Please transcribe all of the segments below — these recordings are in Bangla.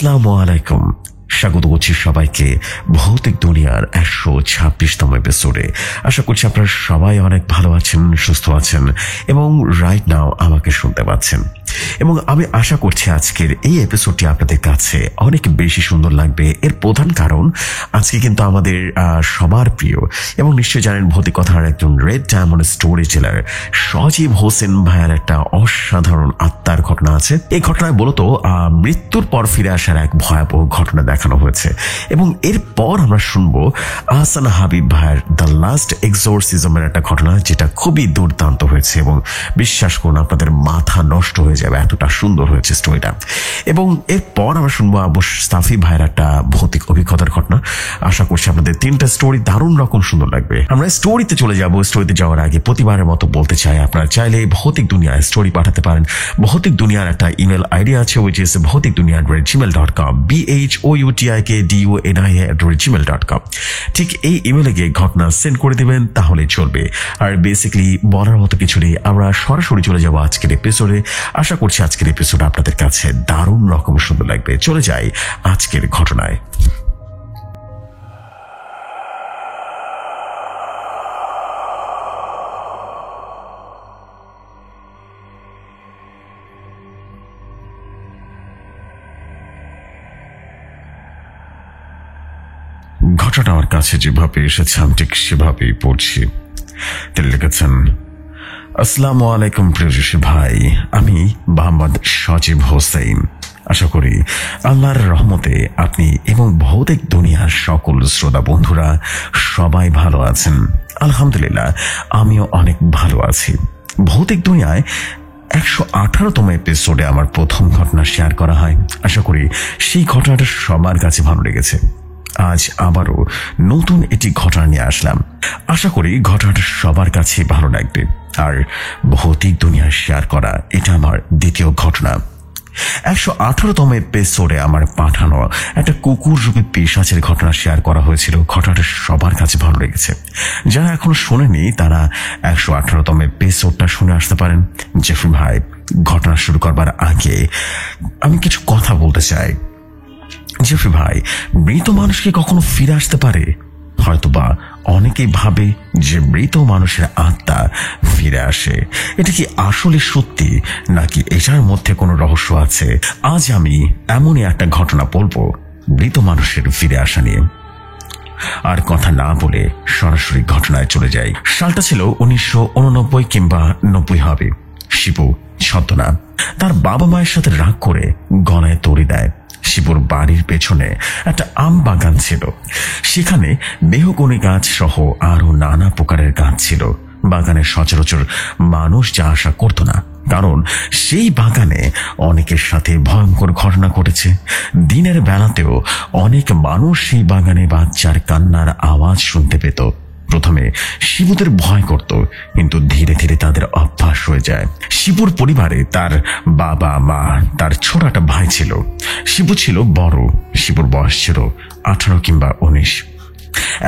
আসসালামু আলাইকুম। স্বাগত করছি সবাইকে ভৌতিক দুনিয়ার 126তম এপিসোডে। আশা করছি আপনারা সবাই অনেক ভালো আছেন, সুস্থ আছেন এবং রাইট নাও আমাকে শুনতে পাচ্ছেন। এবং আমি আশা করছি আজকের এই এপিসোডটি আপনাদের কাছে অনেক বেশি সুন্দর লাগবে। এর প্রধান কারণ আজকে কিন্তু আমাদের সবার প্রিয় এবং নিশ্চয়ই জানেন ভৌতিক কথার একজন রেড ডায়মন্ড স্টোরি টেলার সজীব হোসেন ভাইয়ের একটা অসাধারণ আত্মার ঘটনা আছে। এই ঘটনায় মূলত মৃত্যুর পর ফিরে আসার এক ভয়াবহ ঘটনা দেখানো হয়েছে এবং এরপর আমরা শুনবো আহসান হাবিব ভাইয়ের দ্য লাস্ট এক্সোরসিজমের একটা ঘটনা, যেটা খুবই দুর্দান্ত হয়েছে এবং বিশ্বাস করুন আপনাদের মাথা নষ্ট হয়ে যাবে, এতটা সুন্দর হয়েছে স্টোরিটা। এবং এরপর আমরা শুনবো আবু সাফি ভাইয়ের একটা ভৌতিক অভিজ্ঞতার ঘটনা। আশা করছি আপনাদের তিনটা স্টোরি দারুণ রকম সুন্দর লাগবে। আমরা স্টোরিতে চলে যাব। স্টোরিতে যাওয়ার আগে প্রতিবারের মতো বলতে চাই, আপনারা চাইলে ভৌতিক দুনিয়ায় স্টোরি পাঠাতে পারেন। ভৌতিক দুনিয়ার একটা ইমেল আইডি আছে, which is bhautikdunia@gmail.com, bhoutikdunia@gmail.com। ঠিক এই ইমেলে গিয়ে ঘটনা সেন্ড করে দিবেন, তাহলে চলবে। আর বেসিক্যালি বলার মতো কিছু নেই, আমরা সরাসরি চলে যাব আজকের এপিসোডে। আশা করছি আজকের এপিসোড আপনাদের কাছে দারুণ রকম সুন্দর লাগবে। চলে যাই আজকের ঘটনায়। ঘটনাটা আমার কাছে যেভাবে এসেছে আমি ঠিক সেভাবেই পড়ছি। তিনি লিখেছেন, আসসালামু আলাইকুম প্রিয়সী ভাই, আমি মোহাম্মদ সজীব হোসেন। আশা করি আল্লাহর রহমতে আপনি এবং ভৌতিক দুনিয়ার সকল শ্রোতা বন্ধুরা সবাই ভালো আছেন। আলহামদুলিল্লাহ আমিও অনেক ভালো আছি। ভৌতিক দুনিয়ায় 118তম এপিসোডে আমার প্রথম ঘটনা শেয়ার করা হয়। আশা করি সেই ঘটনাটা সবার কাছে ভালো লেগেছে। আজ আবারও নতুন এটি ঘটনা নিয়ে আসলাম। আশা করি ঘটনাটা সবার কাছে ভালো লাগবে। আর ভৌতিক দুনিয়ায় শেয়ার করা এটা আমার দ্বিতীয় ঘটনা। 118তম এপিসোডে আমার পাঠানো একটা কুকুর রূপে পেশাচের ঘটনা শেয়ার করা হয়েছিল। ঘটনাটা সবার কাছে ভালো লেগেছে। যারা এখনো শোনেনি তারা 118তম এপিসোডটা শুনে আসতে পারেন। জেফরি ভাই, ঘটনা শুরু করবার আগে আমি কিছু কথা বলতে চাই। জেফরি ভাই, মৃত মানুষ কি কখনো ফিরে আসতে পারে? হয়তোবা অনেকেই ভাবে যে মৃত মানুষের আত্মা ফিরে আসে। এটা কি আসলে সত্যি নাকি এটার মধ্যে কোনো রহস্য আছে? আজ আমি এমনই একটা ঘটনা বলবো মৃত মানুষের ফিরে আসা নিয়ে। আর কথা না বলে সরাসরি ঘটনায় চলে যাই। সালটা ছিল 1989 কিংবা 90 হবে। শিবু ছদ্মনাম তার বাবা মায়ের সাথে রাগ করে গলায় দড়ি দেয়। শিবুর বাড়ির পেছনে একটা আম বাগান ছিল। সেখানে মেহগনি গাছ সহ আরো নানা প্রকারের গাছ ছিল। বাগানে সচরাচর মানুষ যা আশা করত না, কারণ সেই বাগানে অনেকের সাথে ভয়ঙ্কর ঘটনা ঘটেছে। দিনের বেলাতেও অনেক মানুষ সেই বাগানে বাচ্চার কান্নার আওয়াজ শুনতে পেত। প্রথমে শিবুদের ভয় করত, কিন্তু ধীরে ধীরে তাদের অভ্যাস হয়ে যায়। শিবুর পরিবারে তার বাবা মা, তার ছোট একটা ভাই ছিল। শিবু ছিল বড়। শিবুর বয়স ছিল 18 কিংবা 19।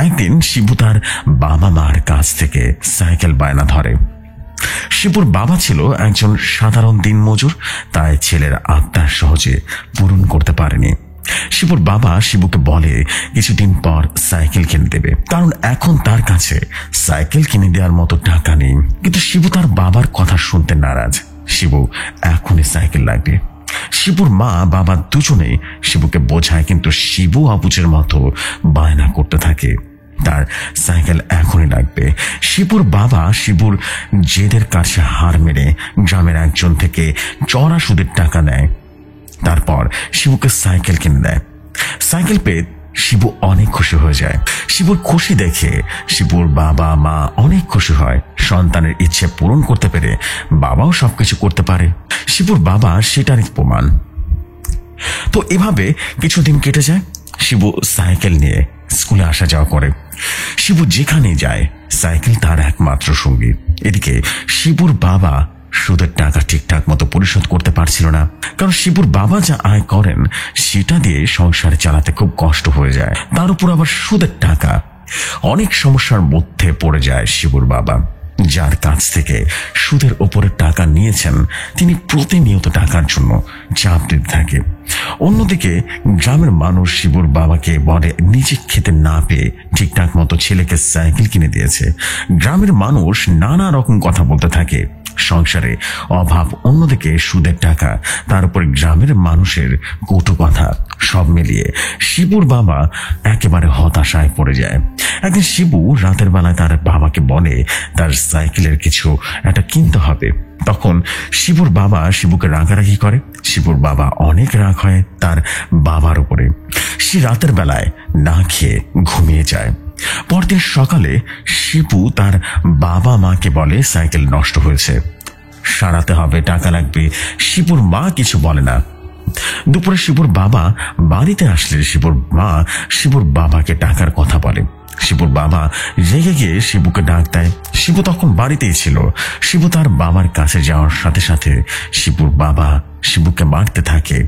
একদিন শিবু তার বাবা মার কাছ থেকে সাইকেল বায়না ধরে। শিবুর বাবা ছিল একজন সাধারণ দিনমজুর, তাই ছেলের আবদার সহজে পূরণ করতে পারেনি। শিবুর বাবা শিবুকে বলে কিছুদিন পর সাইকেল কিনে দেবে, কারণ এখন তার কাছে সাইকেল কিনে দেওয়ার মতো টাকা নেই। কিন্তু শিবু তার বাবার কথা শুনতে নারাজ। শিবু এখনই সাইকেল লাগবে। শিবুর মা বাবা দুজনেই শিবুকে বোঝায়, কিন্তু শিবু আবুজের মতো বায়না করতে থাকে তার সাইকেল এখনই লাগবে। শিবুর বাবা শিবুর জেদের কাছে হার মেনে গ্রামের একজন থেকে চড়া সুদের টাকা নেয়। তারপর শিবুকে সাইকেল কিনে দেয়। সাইকেল পেয়ে শিবু অনেক খুশি হয়ে যায়। শিবুর খুশি দেখে শিবুর বাবা মা অনেক খুশি হয়। সন্তানের ইচ্ছে পূরণ করতে পেরে বাবাও সবকিছু করতে পারে। শিবুর বাবা সেটারই প্রমাণ। তো এভাবে কিছুদিন কেটে যায়। শিবু সাইকেল নিয়ে স্কুলে আসা যাওয়া করে। শিবু যেখানে যায় সাইকেল তার একমাত্র সঙ্গী। এদিকে শিবুর বাবা সুদের টাকা ঠিকঠাক মতো পরিশোধ করতে পারছিল না, কারণ শিবুর বাবা যা আয় করেন সেটা দিয়ে সংসার চালাতে খুব কষ্ট হয়ে যায়। তার উপর আবার সুদের টাকা। অনেক সমস্যার মধ্যে পড়ে যায় শিবুর বাবা। যার কাছ থেকে সুদের ওপরে টাকা নিয়েছেন তিনি প্রতিনিয়ত টাকার জন্য চাপ দিতে থাকে। অন্যদিকে গ্রামের মানুষ শিবুর বাবাকে বলে নিজে খেতে না পেয়ে ঠিকঠাক মতো ছেলেকে সাইকেল কিনে দিয়েছে। গ্রামের মানুষ নানা রকম কথা বলতে থাকে, সংসারে অভাব, অন্যদিকে সুদের টাকা, তার উপর গ্রামের মানুষের কটু কথা, সব মিলিয়ে শিবুর বাবা একেবারে হতাশায় পড়ে যায়। একদিন শিবু রাতের বেলায় তার বাবাকে বলে তার সাইকেলের কিছু একটা কিনতে হবে। তখন শিবুর বাবা শিবুকে রাগারাগি করে। শিবুর বাবা অনেক রাগ হয় তার বাবার উপরে। সে রাতের বেলায় না খেয়ে ঘুমিয়ে যায়। পরদিন সকালে শিবু তার বাবা মাকে বলে সাইকেল নষ্ট হয়েছে, সারাতে হবে, টাকা লাগবে। শিবুর মা কিছু বলে না। দুপুরে শিবুর বাবা বাড়িতে আসলে শিবুর মা শিবুর বাবাকে টাকার কথা বলে। শিবুর বাবা রেগে গিয়ে শিবুকে ডাক দেয়। শিবু তখন বাড়িতেই ছিল। শিবু তার বাবার কাছে যাওয়ার সাথে সাথে শিবুর বাবা শিবুকে মারতে থাকে।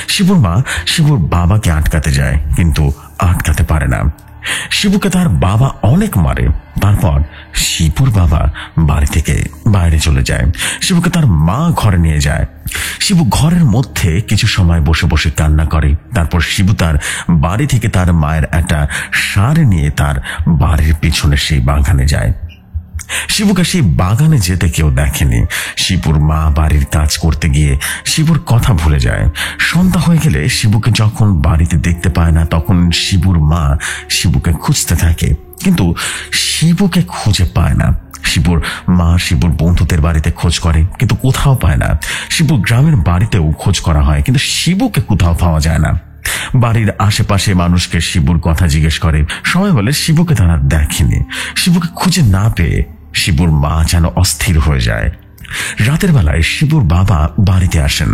শিবুর মা শিবুর বাবাকে আটকাতে যায়, কিন্তু আটকাতে পারে না। শিবুকে তার বাবা অনেক মারে। তারপর শিবুর বাবা বাড়ি থেকে বাইরে চলে যায়। শিবুকে তার মা ঘরে নিয়ে যায়। শিবু ঘরের মধ্যে কিছু সময় বসে বসে কান্না করে। তারপর শিবু তার বাড়ি থেকে তার মায়ের একটা সার নিয়ে তার বাড়ির পিছনে সেই বাগানে যায়। শিবুকে সেই বাগানে যেতে কেউ দেখেনি। শিবুর মা বাড়ির কাজ করতে গিয়ে শিবুর কথা ভুলে যায়। সন্ধ্যা হয়ে গেলে শিবুকে যখন বাড়িতে দেখতে পায় না, তখন শিবুর মা শিবুকে খুঁজতে থাকে, কিন্তু শিবুকে খুঁজে পায় না। শিবুর মা শিবুর বন্ধুদের বাড়িতে খোঁজ করে, কিন্তু কোথাও পায় না। শিবুর গ্রামের বাড়িতেও খোঁজ করা হয়, কিন্তু শিবুকে কোথাও পাওয়া যায় না। বাড়ির আশেপাশে মানুষকে শিবুর কথা জিজ্ঞেস করে। সবাই বলে শিবুকে তারা দেখেনি। শিবুকে খুঁজে না পেয়ে শিবুর মা যেন অস্থির হয়ে যায়। রাতের বেলায় শিবুর বাবা বাড়িতে আসেন।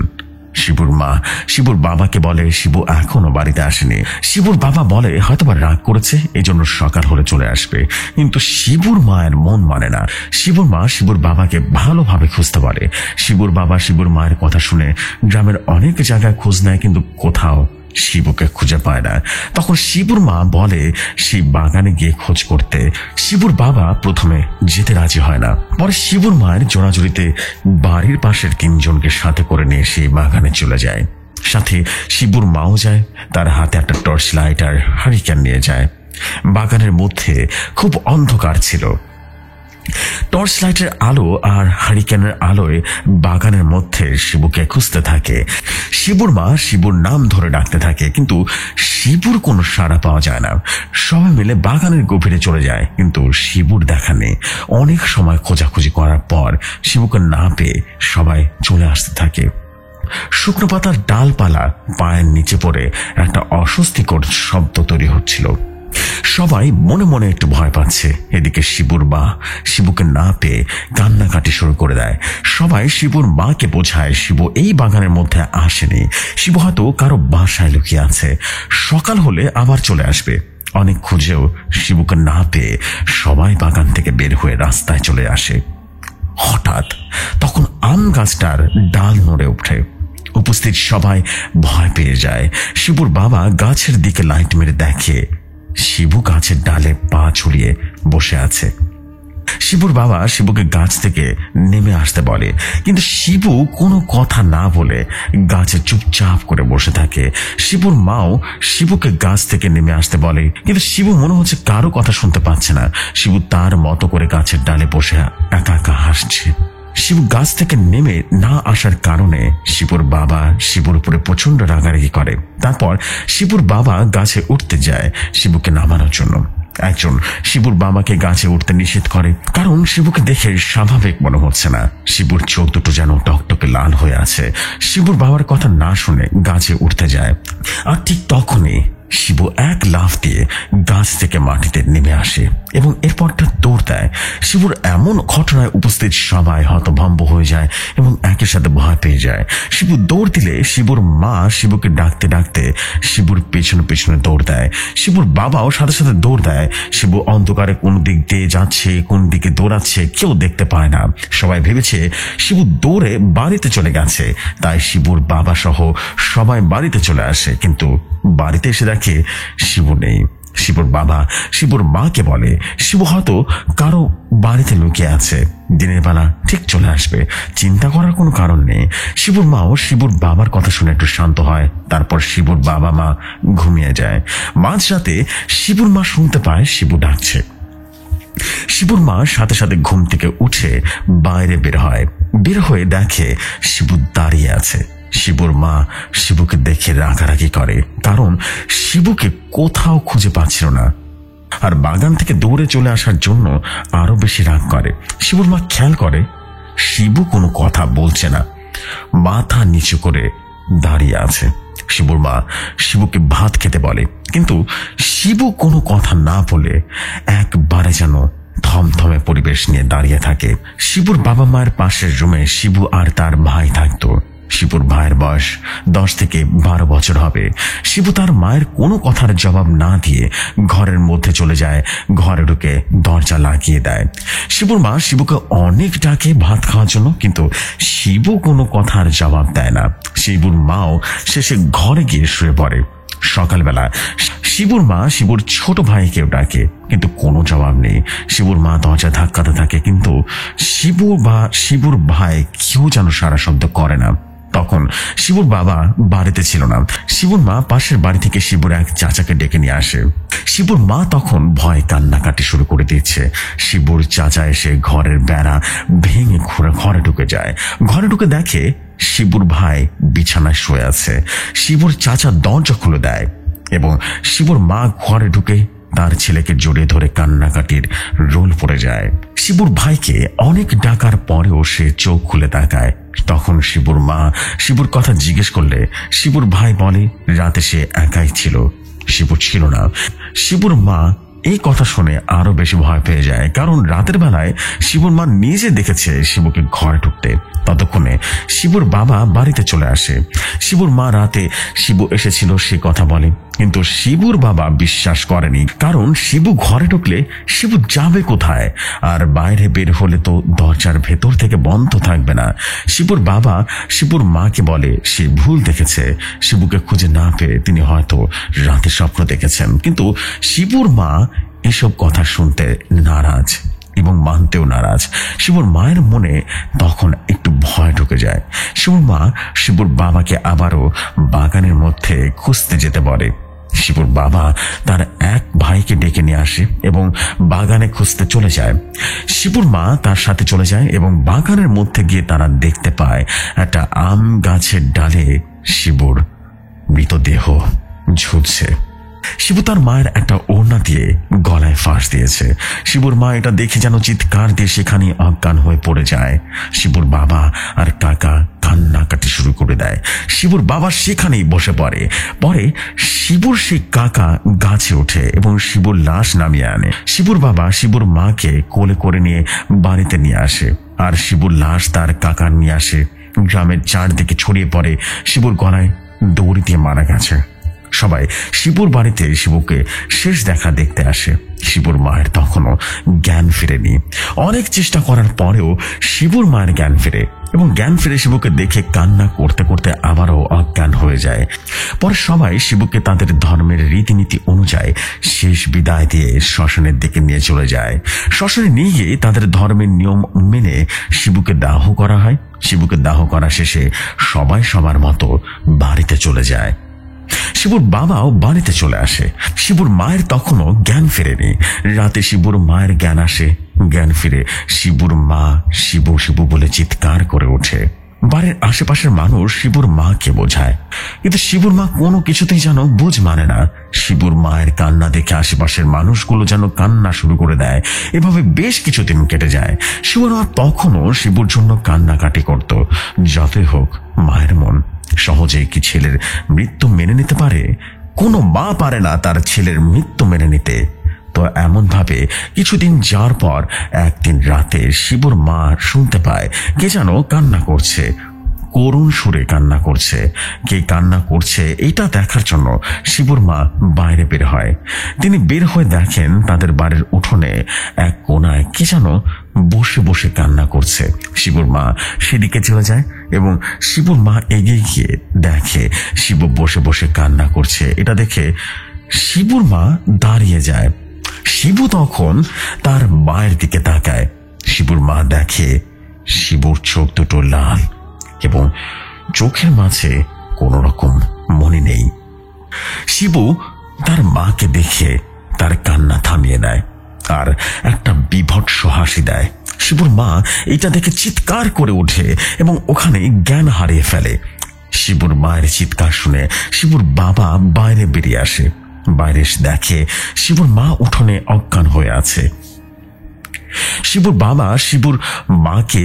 শিবুর মা শিবুর বাবাকে বলে শিবু এখনো বাড়িতে আসেনি। শিবুর বাবা বলে হয়তোবা রাগ করেছে, এই জন্য সকাল হলে চলে আসবে। কিন্তু শিবুর মায়ের মন মানে না। শিবুর মা শিবুর বাবাকে ভালোভাবে খুঁজতে পারে। শিবুর বাবা শিবুর মায়ের কথা শুনে গ্রামের অনেক জায়গায় খোঁজ নেয়, কিন্তু কোথাও শিবুকে খুঁজে পায় না। তখন শিবুর মা বলে সেই বাগানে গিয়ে খোঁজ করতে। শিবুর বাবা প্রথমে যেতে রাজি হয় না। পরে শিবুর মায়ের জোড়াজুড়িতে বাড়ির পাশের তিনজনকে সাথে করে নিয়ে সেই বাগানে চলে যায়। সাথে শিবুর মাও যায়। তার হাতে একটা টর্চ লাইট আর হারিকেন নিয়ে যায়। বাগানের মধ্যে খুব অন্ধকার ছিল। টর্চ লাইটের আলো আর হারিকেনের আলোয় বাগানের মধ্যে শিবুকে খুঁজতে থাকে। শিবুর মা শিবুর নাম ধরে ডাকতে থাকে, কিন্তু শিবুর কোনো সাড়া পাওয়া যায় না। সবাই মিলে বাগানের গভীরে চলে যায়, কিন্তু শিবুর দেখা নেই। অনেক সময় খোঁজাখুঁজি করার পর শিবুকে না পেয়ে সবাই চলে আসতে থাকে। শুকনো পাতার ডালপালা পায়ের নিচে পড়ে একটা অস্বস্তিকর শব্দ তৈরি হচ্ছিল। সবাই মনে মনে একটু ভয় পাচ্ছে। এদিকে শিবুর মা শিবুকে না পেয়ে কান্নাকাটি শুরু করে দেয়। সবাই শিবুর মাকে বোঝায় শিবু এই বাগানের মধ্যে আসেনি, শিবু হয়তো কারো বাসায় লুকিয়ে আছে, সকাল হলে আবার চলে আসবে। অনেক খুঁজেও শিবুকে না পেয়ে সবাই বাগান থেকে বের হয়ে রাস্তায় চলে আসে। হঠাৎ তখন আম গাছটার ডাল নড়ে ওঠে। উপস্থিত সবাই ভয় পেয়ে যায়। শিবুর বাবা গাছের দিকে লাইট মেরে দেখে শিবু গাছের ডালে পা ঝুলিয়ে বসে আছে। শিবুর বাবা শিবুকে গাছ থেকে নেমে আসতে বলে, কিন্তু শিবু কোনো কথা না বলে গাছে চুপচাপ করে বসে থাকে। শিবুর মাও শিবুকে গাছ থেকে নেমে আসতে বলে, কিন্তু শিবু মনে হচ্ছে কারো কথা শুনতে পাচ্ছে না। শিবু তার মতো করে গাছের ডালে বসে একা একা হাসছে। শিবু গাছ থেকে নেমে না আসার কারণে শিবুর বাবা শিবুর উপরে প্রচন্ড রাগারাগি করে। তারপর শিবুর বাবা গাছে উঠতে যায় শিবুকে নামানোর জন্য। একজন শিবুর বাবাকে গাছে উঠতে নিষেধ করে, কারণ শিবুকে দেখে স্বাভাবিক মনে হচ্ছে না। শিবুর চোখ দুটো যেন টকটকে লাল হয়ে আছে। শিবুর বাবার কথা না শুনে গাছে উঠতে যায়, আর ঠিক তখনই শিবু এক লাফ দিয়ে গাছ থেকে মাটিতে নেমে আসে এবং এরপরটা দৌড় দেয়। শিবুর এমন ঘটনায় উপস্থিত সবাই হতভম্ব হয়ে যায় এবং একের সাথে ভয় পেয়ে যায়। শিবু দৌড় দিলে শিবুর মা শিবুকে ডাকতে ডাকতে শিবুর পেছনে পেছনে দৌড় দেয়। শিবুর বাবাও সাথে সাথে দৌড় দেয়। শিবু অন্ধকারে কোন দিক দিয়ে যাচ্ছে, কোন দিকে দৌড়াচ্ছে কেউ দেখতে পায় না। সবাই ভেবেছে শিবু দৌড়ে বাড়িতে চলে গেছে, তাই শিবুর বাবা সহ সবাই বাড়িতে চলে আসে, কিন্তু বাড়িতে এসে দেখে শিবু নেই। শিবুর বাবা শিবুর মাকে বলে শিবু হয়তো কারো বাড়িতে লুকিয়ে আছে, দিনের বেলা ঠিক চলে আসবে, চিন্তা করার কোনো কারণ নেই। শিবুর মাও শিবুর বাবার কথা শুনে একটু শান্ত হয়। তারপর শিবুর বাবা মা ঘুমিয়ে যায়। মাঝরাতে শিবুর মা শুনতে পায় শিবু ডাকছে। শিবুর মা সাথে সাথে ঘুম থেকে উঠে বাইরে বের হয়ে দেখে শিবু দাঁড়িয়ে আছে। শিবুর মা শিবুকে দেখে রাগারাগি করে, কারণ শিবুকে কোথাও খুঁজে পাচ্ছিল না, আর বাগান থেকে দৌড়ে চলে আসার জন্য আরো বেশি রাগ করে। শিবুর মা খেয়াল করে শিবু কোনো কথা বলছে না, মাথা নিচু করে দাঁড়িয়ে আছে। শিবুর মা শিবুকে ভাত খেতে বলে, কিন্তু শিবু কোনো কথা না বলে একবারে যেন থমথমে পরিবেশ নিয়ে দাঁড়িয়ে থাকে। শিবুর বাবা মায়ের পাশের রুমে শিবু আর তার ভাই থাকতো। শিবুর ভাইয়ের বয়স 10 থেকে 12 বছর হবে। শিবু তার মায়ের কোনো কথার জবাব না দিয়ে ঘরের মধ্যে চলে যায়, ঘরে ঢুকে দরজা লাগিয়ে দেয়। শিবুর মা শিবুকে অনেক ডাকে ভাত খাওয়ার জন্য, কিন্তু শিবু কোনো কথার জবাব দেয় না। শিবুর মাও শেষে ঘরে গিয়ে শুয়ে পড়ে। সকালবেলা শিবুর মা শিবুর ছোট ভাইকেও ডাকে, কিন্তু কোনো জবাব নেই। শিবুর মা দরজা ধাক্কাতে থাকে, কিন্তু শিবু বা শিবুর ভাই কেউ যেন সারা শব্দ করে না। তখন শিবুর বাবা বাড়িতে ছিল না। শিবুর মা পাশের বাড়ি থেকে শিবুর এক চাচাকে ডেকে নিয়ে আসে। শিবুর মা তখন ভয় কান্নাকাটি শুরু করে দিচ্ছে। শিবুর চাচা এসে ঘরের বেড়া ভেঙে ঘরে ঢুকে যায়। ঘরে ঢুকে দেখে শিবুর ভাই বিছানায় শুয়ে আছে। শিবুর চাচা দরজা খুলে দেয় এবং শিবুর মা ঘরে ঢুকে তার ছেলেকে জড়িয়ে ধরে কান্নাকাটির রোল পড়ে যায়। শিবুর ভাইকে অনেক ডাকার পরেও সে চোখ খুলে তাকায়। তখন শিবুর মা শিবুর কথা জিজ্ঞেস করলে শিবুর ভাই বলে রাতে সে একাই ছিল, শিবু ছিল না। শিবুর মা এই কথা শুনে আরো বেশি ভয় পেয়ে যায়, কারণ রাতের বেলায় শিবুর মা নিজে দেখেছে শিবুকে ঘরে ঢুকতে। ততক্ষণে শিবুর বাবা বাড়িতে চলে আসে। শিবুর মা রাতে শিবু এসেছিল সে কথা বলে, কিন্তু শিবুর বাবা বিশ্বাস করেনি, কারণ শিবু ঘরে ঢুকলে শিবু যাবে কোথায়, আর বাইরে বের হলে তো দরজার ভেতর থেকে বন্ধ থাকবে না। শিবুর বাবা শিবুর মাকে বলে সে ভুল দেখেছে, শিবুকে খুঁজে না পেয়ে তিনি হয়তো রাতে স্বপ্ন দেখেছেন। কিন্তু শিবুর মা এসব কথা শুনতে নারাজ এবং মানতেও নারাজ। শিবুর মায়ের মনে তখন একটু ভয় ঢুকে যায়। শিবুর মা শিবুর বাবাকে আবারও বাগানের মধ্যে খুঁজতে যেতে বলে। শিবুর বাবা তার এক ভাইকে ডেকে নিয়ে আসে এবং বাগানে খুঁজতে চলে যায়। শিবুর মা তার সাথে চলে যায় এবং বাগানের মধ্যে গিয়ে তারা দেখতে পায় একটা আম গাছের ডালে শিবুর মৃতদেহ ঝুলছে। শিবু তার মায়ের একটা ওড়না দিয়ে গলায় ফাঁস দিয়েছে। শিবুর মা এটা দেখে যেন চিৎকার দিয়ে সেখানে অজ্ঞান হয়ে পড়ে যায়। শিবুর বাবা আর কাকা কান্নাকাটি শুরু করে দেয়। শিবুর বাবা সেখানেই বসে পরে শিবুর সেই কাকা গাছে ওঠে এবং শিবুর লাশ নামিয়ে আনে। শিবুর বাবা শিবুর মাকে কোলে করে নিয়ে বাড়িতে নিয়ে আসে, আর শিবুর লাশ তার কাকা নিয়ে আসে। গ্রামের চারদিকে ছড়িয়ে পড়ে শিবুর গলায় দড়ি দিয়ে মারা গেছে। সবাই শিবুর বাড়িতে শিবুকে শেষ দেখা দেখতে আসে। শিবুর মায়ের তখনও জ্ঞান ফিরেনি। অনেক চেষ্টা করার পরেও শিবুর মায়ের জ্ঞান ফিরে এবং জ্ঞান ফিরে শিবুকে দেখে কান্না করতে করতে আবারও অজ্ঞান হয়ে যায়। পরে সবাই শিবুকে তাদের ধর্মের রীতিনীতি অনুযায়ী শেষ বিদায় দিয়ে শ্মশানের দিকে নিয়ে চলে যায়। শ্মশানে নিয়ে গিয়ে তাদের ধর্মের নিয়ম মেনে শিবুকে দাহ করা হয়। শিবুকে দাহ করা শেষে সবাই সবার মতো বাড়িতে চলে যায়। শিবুর বাবাও বাড়িতে চলে আসে। শিবুর মায়ের তখনও জ্ঞান ফেরেনি। রাতে শিবুর মায়ের জ্ঞান আসে। জ্ঞান ফিরে শিবুর মা শিবু শিবু বলে চিৎকার করে ওঠে। বাড়ির আশেপাশের মানুষ শিবুর মাকে বোঝায়, কিন্তু শিবুর মা কোনো কিছুতেই যেন বুঝ মানে না। শিবুর মায়ের কান্না দেখে আশেপাশের মানুষগুলো যেন কান্না শুরু করে দেয়। এভাবে বেশ কিছুদিন কেটে যায়। শিবুর মা তখনও শিবুর জন্য কান্নাকাটি করত। যতই হোক মায়ের মন সহজেই কি ছেলের মৃত্যু মেনে নিতে পারে? কোনো মা পারে না তার ছেলের মৃত্যু মেনে নিতে। তো এমন ভাবে কিছুদিন যাওয়ার পর একদিন রাতে শিবুর মা শুনতে পায় কে যেন কান্না করছে, করুণ সুরে কান্না করছে। কে কান্না করছে এটা দেখার জন্য শিবুর মা বাইরে বের হয়। তিনি বের হয়ে দেখেন তাদের বাড়ির উঠোনে এক কোনায় কে যেন বসে বসে কান্না করছে। শিবুর মা সেদিকে চলে যায় এবং শিবুর মা এগিয়ে গিয়ে দেখে শিবু বসে বসে কান্না করছে। এটা দেখে শিবুর মা দাঁড়িয়ে যায়। শিবু তখন তার মায়ের দিকে তাকায়। শিবুর মা দেখে শিবুর চোখ দুটো লাল এবং চোখের মাঝে কোনো রকম মনে নেই। শিবু তার মাকে দেখে তার কান্না থামিয়ে দেয় আর একটা বিভৎস হাসি দেয়। শিবুর মা এটা দেখে চিৎকার করে ওঠে এবং ওখানে জ্ঞান হারিয়ে ফেলে। শিবুর মায়ের চিৎকার শুনে শিবুর বাবা বাইরে বেরিয়ে আসে। বাইরে এসে দেখে শিবুর মা উঠোনে অজ্ঞান হয়ে আছে। শিবুর বাবা শিবুর মাকে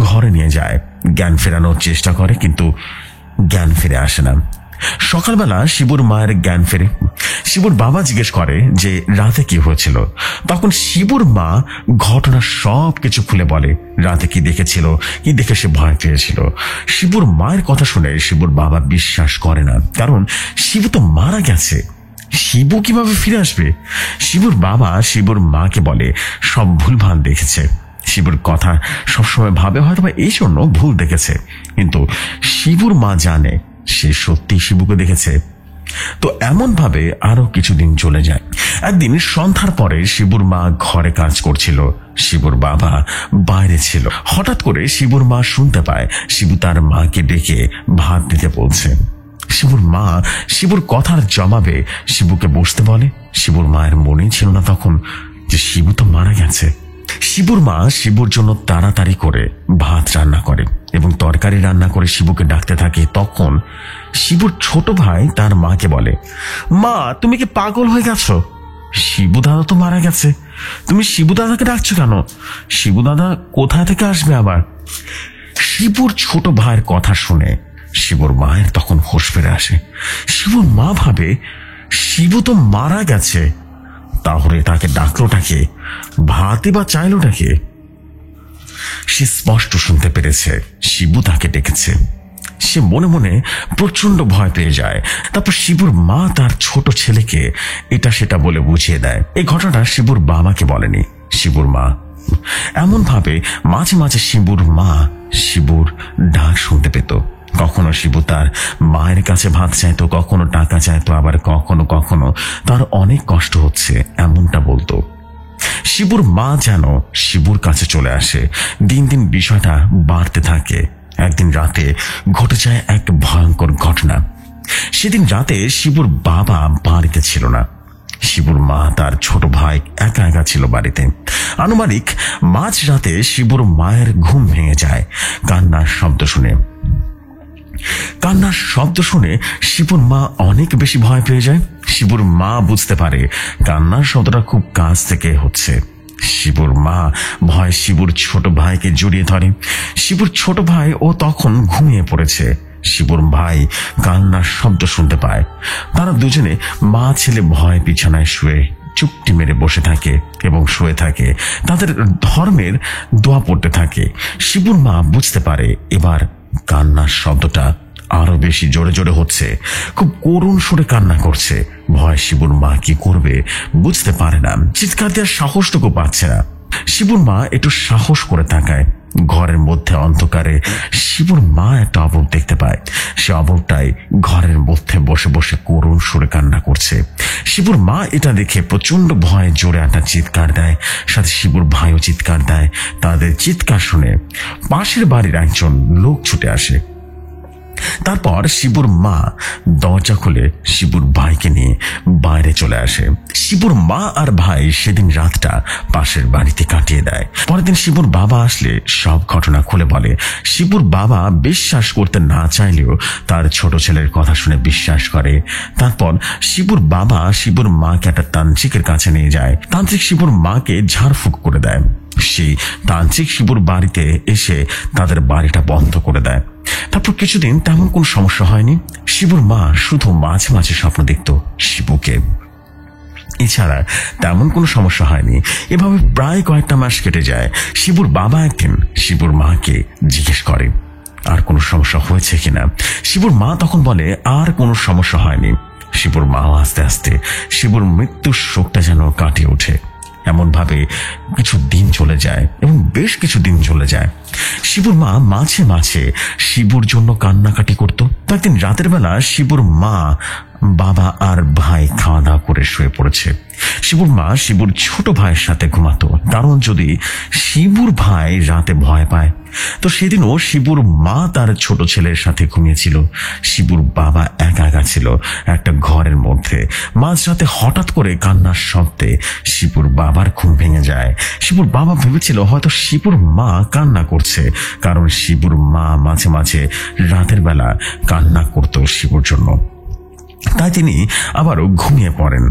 ঘরে নিয়ে যায়, জ্ঞান ফেরানোর চেষ্টা করে, কিন্তু জ্ঞান ফিরে আসে না। সকালবেলা শিবুর মায়ের জ্ঞান ফেরে। শিবুর বাবা জিজ্ঞেস করে যে রাতে কি হয়েছিল। তখন শিবুর মা ঘটনা সব কিছু খুলে বলে, রাতে কি দেখেছিল, কি দেখে সে ভয় পেয়েছিল। শিবুর মায়ের কথা শুনে শিবুর বাবা বিশ্বাস করে না, কারণ শিবু তো মারা গেছে, শিবু কিভাবে ফিরে আসবে। শিবুর বাবা শিবুর মাকে বলে সব ভুলভাল দেখেছে। শিবুর কথা সবসময় ভাবে হয়তো এই জন্য ভুল দেখেছে, কিন্তু শিবুর মা জানে সে সত্যি শিবুকে দেখেছে। তো এমন ভাবে আরো কিছুদিন চলে যায়। একদিন সন্ধ্যার পরে শিবুর মা ঘরে কাজ করছিল, শিবুর বাবা বাইরে ছিল। হঠাৎ করে শিবুর মা শুনতে পায় শিবু তার মাকে ডেকে ভাত দিতে বলছে। শিবুর মা শিবুর কথার জবাবে শিবুকে বসতে বলে। শিবুর মায়ের মনেই ছিল না তখন যে শিবু তো মারা গেছে। শিবুর মা শিবুর জন্য তাড়াতাড়ি করে ভাত রান্না করে এবং তরকারি রান্না করে শিবুকে ডাকতে থাকে। তখন শিবুর ছোট ভাই তার মাকে বলে, মা তুমি কি পাগল হয়ে গেছো? শিবু দাদা তো মারা গেছে, তুমি শিবু দাদাকে ডাকছো কেন? শিবু দাদা কোথা থেকে আসবে আবার? শিবুর ছোট ভাইয়ের কথা শুনে শিবুর মায়ের তখন হোশ ফিরে আসে। শিবুর মা ভাবে শিবু তো মারা গেছে, তাহলে তাকে ডাকলোটাকে, ভাতই বা চাইলোটাকে? সে স্পষ্ট শুনতে পেরেছে শিবু তাকে ডেকেছে। সে মনে মনে প্রচন্ড ভয় পেয়ে যায়। তারপর শিবুর মা তার ছোট ছেলেকে এটা সেটা বলে বুঝিয়ে দেয়। এই ঘটনাটা শিবুর বাবাকে বলেনি। শিবুর মা এমন ভাবে মাঝে মাঝে শিবুর মা শিবুর ডাক শুনতে পেত। কখনো শিবু তার মায়ের কাছে ভাত চাইতো, কখনো টাকা চাইতো, আবার কখনো কখনো তার অনেক কষ্ট হচ্ছে এমনটা বলতো। শিবুর মা যেন শিবুর কাছে চলে আসে। দিন দিন বিষয়টা বাড়তে থাকে। একদিন রাতে ঘটে যায় এক ভয়ঙ্কর ঘটনা। সেদিন রাতে শিবুর বাবা বাড়িতে ছিল না। শিবুর মা তার ছোট ভাই একা একা ছিল বাড়িতে। আনুমানিক মাঝ রাতে শিবুর মায়ের ঘুম ভেঙে যায় কান্নার শব্দ শুনে। কান্নার শব্দ শুনে শিবুর মা অনেক বেশি ভয় পেয়ে যায়। শিবুর মা বুঝতে পারে কান্নার শব্দটা খুব কাছ থেকে হচ্ছে। শিবুর মা ভয় শিবুর ছোট ভাইকে জড়িয়ে ধরে। শিবুর ছোট ভাই ও তখন ঘুমিয়ে পড়েছে। শিবুর ভাই কান্নার শব্দ শুনতে পায়। তারা দুজনে মা ছেলে ভয় বিছানায় শুয়ে চুপটি মেরে বসে থাকে এবং শুয়ে থাকে, তাদের ধর্মের দোয়া পড়তে থাকে। শিবুর মা বুঝতে পারে এবার কান্নার শব্দটা আরো বেশি জোরে জোরে হচ্ছে, খুব করুণ সুরে কান্না করছে। ভয় শিবুর মা কি করবে বুঝতে পারে না, চিৎকার দেওয়ার সাহসটুকু পাচ্ছে না। শিবুর মা একটু সাহস করে তাকায়। ঘরের মধ্যে অন্ধকারে শিবুর মা একটা অবয়ব দেখতে পায়। সে অবয়বটাই ঘরের মধ্যে বসে বসে করুণ সুরে কান্না করছে। শিবুর মা এটা দেখে প্রচন্ড ভয়ে জোরে একটা চিৎকার দেয়, সাথে শিবুর ভাইও চিৎকার দেয়। তাদের চিৎকার শুনে পাশের বাড়ির একজন লোক ছুটে আসে। তারপর শিবুর মা দরজা খুলে শিবুর ভাইকে নিয়ে বাইরে চলে আসে। শিবুর মা আর ভাই সেদিন রাতটা পাশের বাড়িতে কাটিয়ে দেয়। পরের দিন শিবুর বাবা আসলে সব ঘটনা খুলে বলে। শিবুর বাবা বিশ্বাস করতে না চাইলেও তার ছোট ছেলের কথা শুনে বিশ্বাস করে। তারপর শিবুর বাবা শিবুর মাকে একটা তান্ত্রিকের কাছে নিয়ে যায়। তান্ত্রিক শিবুর মাকে ঝাড়ফুঁক করে দেয়। সেই তান্ত্রিক শিবুর বাড়িতে এসে তাদের বাড়িটা বন্ধ করে দেয়। তারপর কিছুদিন তেমন কোন সমস্যা হয়নি। শিবুর মা শুধু মাঝে মাঝে স্বপ্ন দেখত শিবুকে, এছাড়া তেমন কোনো সমস্যা হয়নি। এভাবে প্রায় কয়েকটা মাস কেটে যায়। শিবুর বাবা একদিন শিবুর মাকে জিজ্ঞেস করে আর কোনো সমস্যা হয়েছে কিনা। শিবুর মা তখন বলে আর কোনো সমস্যা হয়নি। শিবুর মাও আস্তে আস্তে শিবুর মৃত্যুর শোকটা যেন কাটিয়ে ওঠে। এমন ভাবে কিছু দিন চলে যায় এবং বেশ কিছু দিন চলে যায়। শিবুর মা মাঝে মাঝে শিবুর জন্য কান্নাকাটি করত। তো একদিন রাতের বেলা শিবুর মা বাবা আর ভাই খাওয়া দাওয়া করে শুয়ে পড়েছে। শিবুর মা শিবুর ছোট ভাইয়ের সাথে ঘুমাতো, কারণ যদি শিবুর ভাই রাতে ভয় পায়। তো সেদিনও শিবুর মা তার ছোট ছেলের সাথে ঘুমিয়েছিল। শিবুর বাবা একা একা ছিল একটা ঘরের মধ্যে। মাঝরাতে হঠাৎ করে কান্নার শব্দে শিবুর বাবার ঘুম ভেঙে যায়। শিবুর বাবা ভেবেছিল হয়তো শিবুর মা কান্না করছে, কারণ শিবুর মা মাঝে মাঝে রাতের বেলা কান্না করত শিবুর জন্য। তাই তিনি আবারও ঘুমিয়ে পড়েন।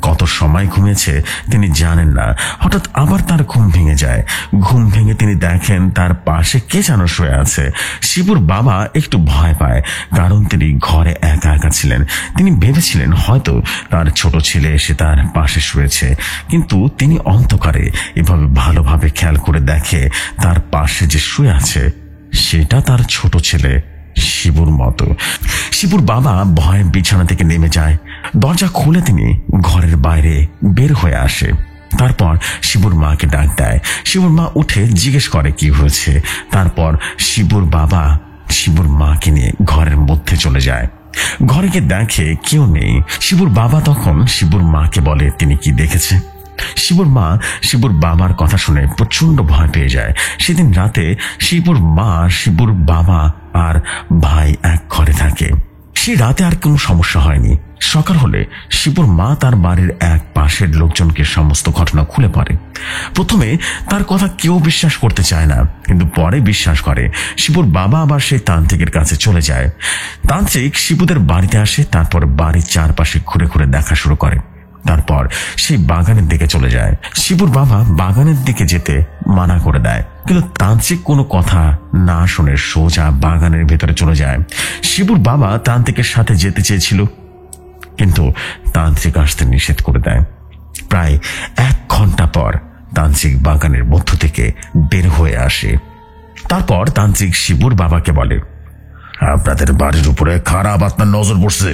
কত সময় ঘুমিয়েছে তিনি জানেন না। হঠাৎ আবার তার ঘুম ভেঙে যায়। ঘুম ভেঙে তিনি দেখেন তার পাশে কে যেন শুয়ে আছে। শিবুর বাবা একটু ভয় পায়, কারণ তিনি ঘরে একা একা ছিলেন। তিনি ভেবেছিলেন হয়তো তার ছোট ছেলে এসে তার পাশে শুয়েছে, কিন্তু তিনি অন্ধকারে এভাবে ভালোভাবে খেয়াল করে দেখে তার পাশে যে শুয়ে আছে সেটা তার ছোট ছেলে শিবুর মতো। শিবুর বাবা ভয়ে বিছানা থেকে নেমে যায়। দরজা খুলে তিনি ঘরের বাইরে বের হয়ে আসে। তারপর শিবুর মাকে ডাক দেয়। শিবুর মা উঠে জিজ্ঞেস করে কি হয়েছে। তারপর শিবুর বাবা শিবুর মাকে নিয়ে ঘরের মধ্যে চলে যায়। ঘরে গিয়ে দেখে কেউ নেই। শিবুর বাবা তখন শিবুর মাকে বলে তিনি কি দেখেছে। শিবুর মা শিবুর বাবার কথা শুনে প্রচন্ড ভয় পেয়ে যায়। সেদিন রাতে শিবুর মা শিবুর বাবা আর ভাই এক ঘরে থাকে। সেই রাতে আর কোনো সমস্যা হয়নি। সকাল হলে শিবুর মা তার বাড়ির এক পাশের লোকজনকে সমস্ত ঘটনা খুলে পড়ে। প্রথমে তার কথা কেউ বিশ্বাস করতে চায় না, কিন্তু পরে বিশ্বাস করে। শিবুর বাবা আবার সেই তান্ত্রিকের কাছে চলে যায়। তান্ত্রিক শিবুদের বাড়িতে আসে, তারপর বাড়ির চারপাশে ঘুরে ঘুরে দেখা শুরু করে। তারপর সেই বাগানের দিকে চলে যায়। শিবুর বাবা বাগানের দিকে যেতে মানা করে দেয়, কিন্তু তান্ত্রিক কোনো কথা না শুনে সোজা বাগানের ভেতরে চলে যায়। শিবুর বাবা তান্ত্রিকের সাথে যেতে চেয়েছিল, কিন্তু তান্ত্রিক আসতে নিষেধ করে দেয়। প্রায় 1 ঘন্টা পর তান্ত্রিক বাগানের মধ্য থেকে বের হয়ে আসে। তারপর তান্ত্রিক শিবুর বাবাকে বলে, আপনাদের বাড়ির উপরে খারাপ আপনার নজর পড়ছে।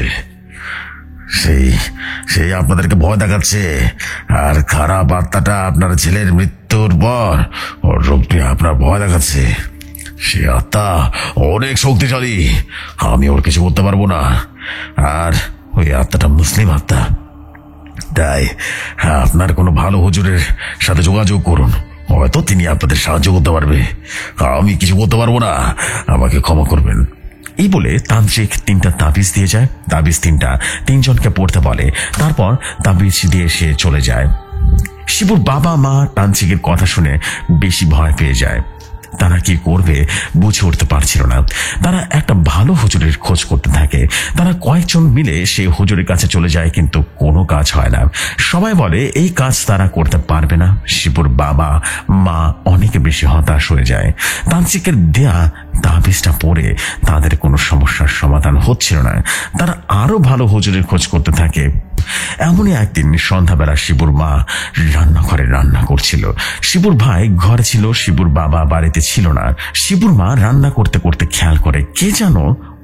সেই আপনাদেরকে ভয় দেখাচ্ছে, আর খারাপ আত্মাটা আপনার ছেলের মৃত্যুর পর ওর রূপ নিয়ে আপনার ভয় দেখাচ্ছে। সে আত্মা অনেক শক্তিশালী, আমি ওর কিছু করতে পারবো না। আর ওই আত্মাটা মুসলিম আত্মা। তাই আপনার কোনো ভালো হুজুরের সাথে যোগাযোগ করুন, হয়তো তিনি আপনাদের সাহায্য করতে পারবে। আমি কিছু করতে পারবো না, আমাকে ক্ষমা করবেন। এই বলে তান্ত্রিক 3টা তাবিজ দিয়ে যায়। তাবিজ 3টা 3 জনকে পড়তে বলে। তারপর তাবিজ দিয়ে সে চলে যায়। শিবুর বাবা মা তান্ত্রিকের কথা শুনে বেশি ভয় পেয়ে যায়। তারা কি করবে বুঝে উঠতে পারছিল না। তারা একটা ভালো হুজুরের খোঁজ করতে থাকে। তারা কয়েকজন মিলে সেই হুজুরের কাছে চলে যায়, কিন্তু কোনো কাজ হয় না। সবাই বলে এই কাজ তারা করতে পারবে না। শিবুর বাবা মা অনেক বেশি হতাশ হয়ে যায়। তান্ত্রিকের দেয়া তাবিজটা পড়ে তাদের কোনো সমস্যার সমাধান হচ্ছিল না। তারা আরো ভালো হুজুরের খোঁজ করতে থাকে। এমনই একদিন সন্ধ্যাবেলা শিবুর মা রান্নাঘরে রান্না করছিল। শিবুর ভাই ঘরে ছিল, শিবুর বাবা বাড়িতে ছিল না। শিবুর মা রান্না করতে করতে খেয়াল করে কে যেন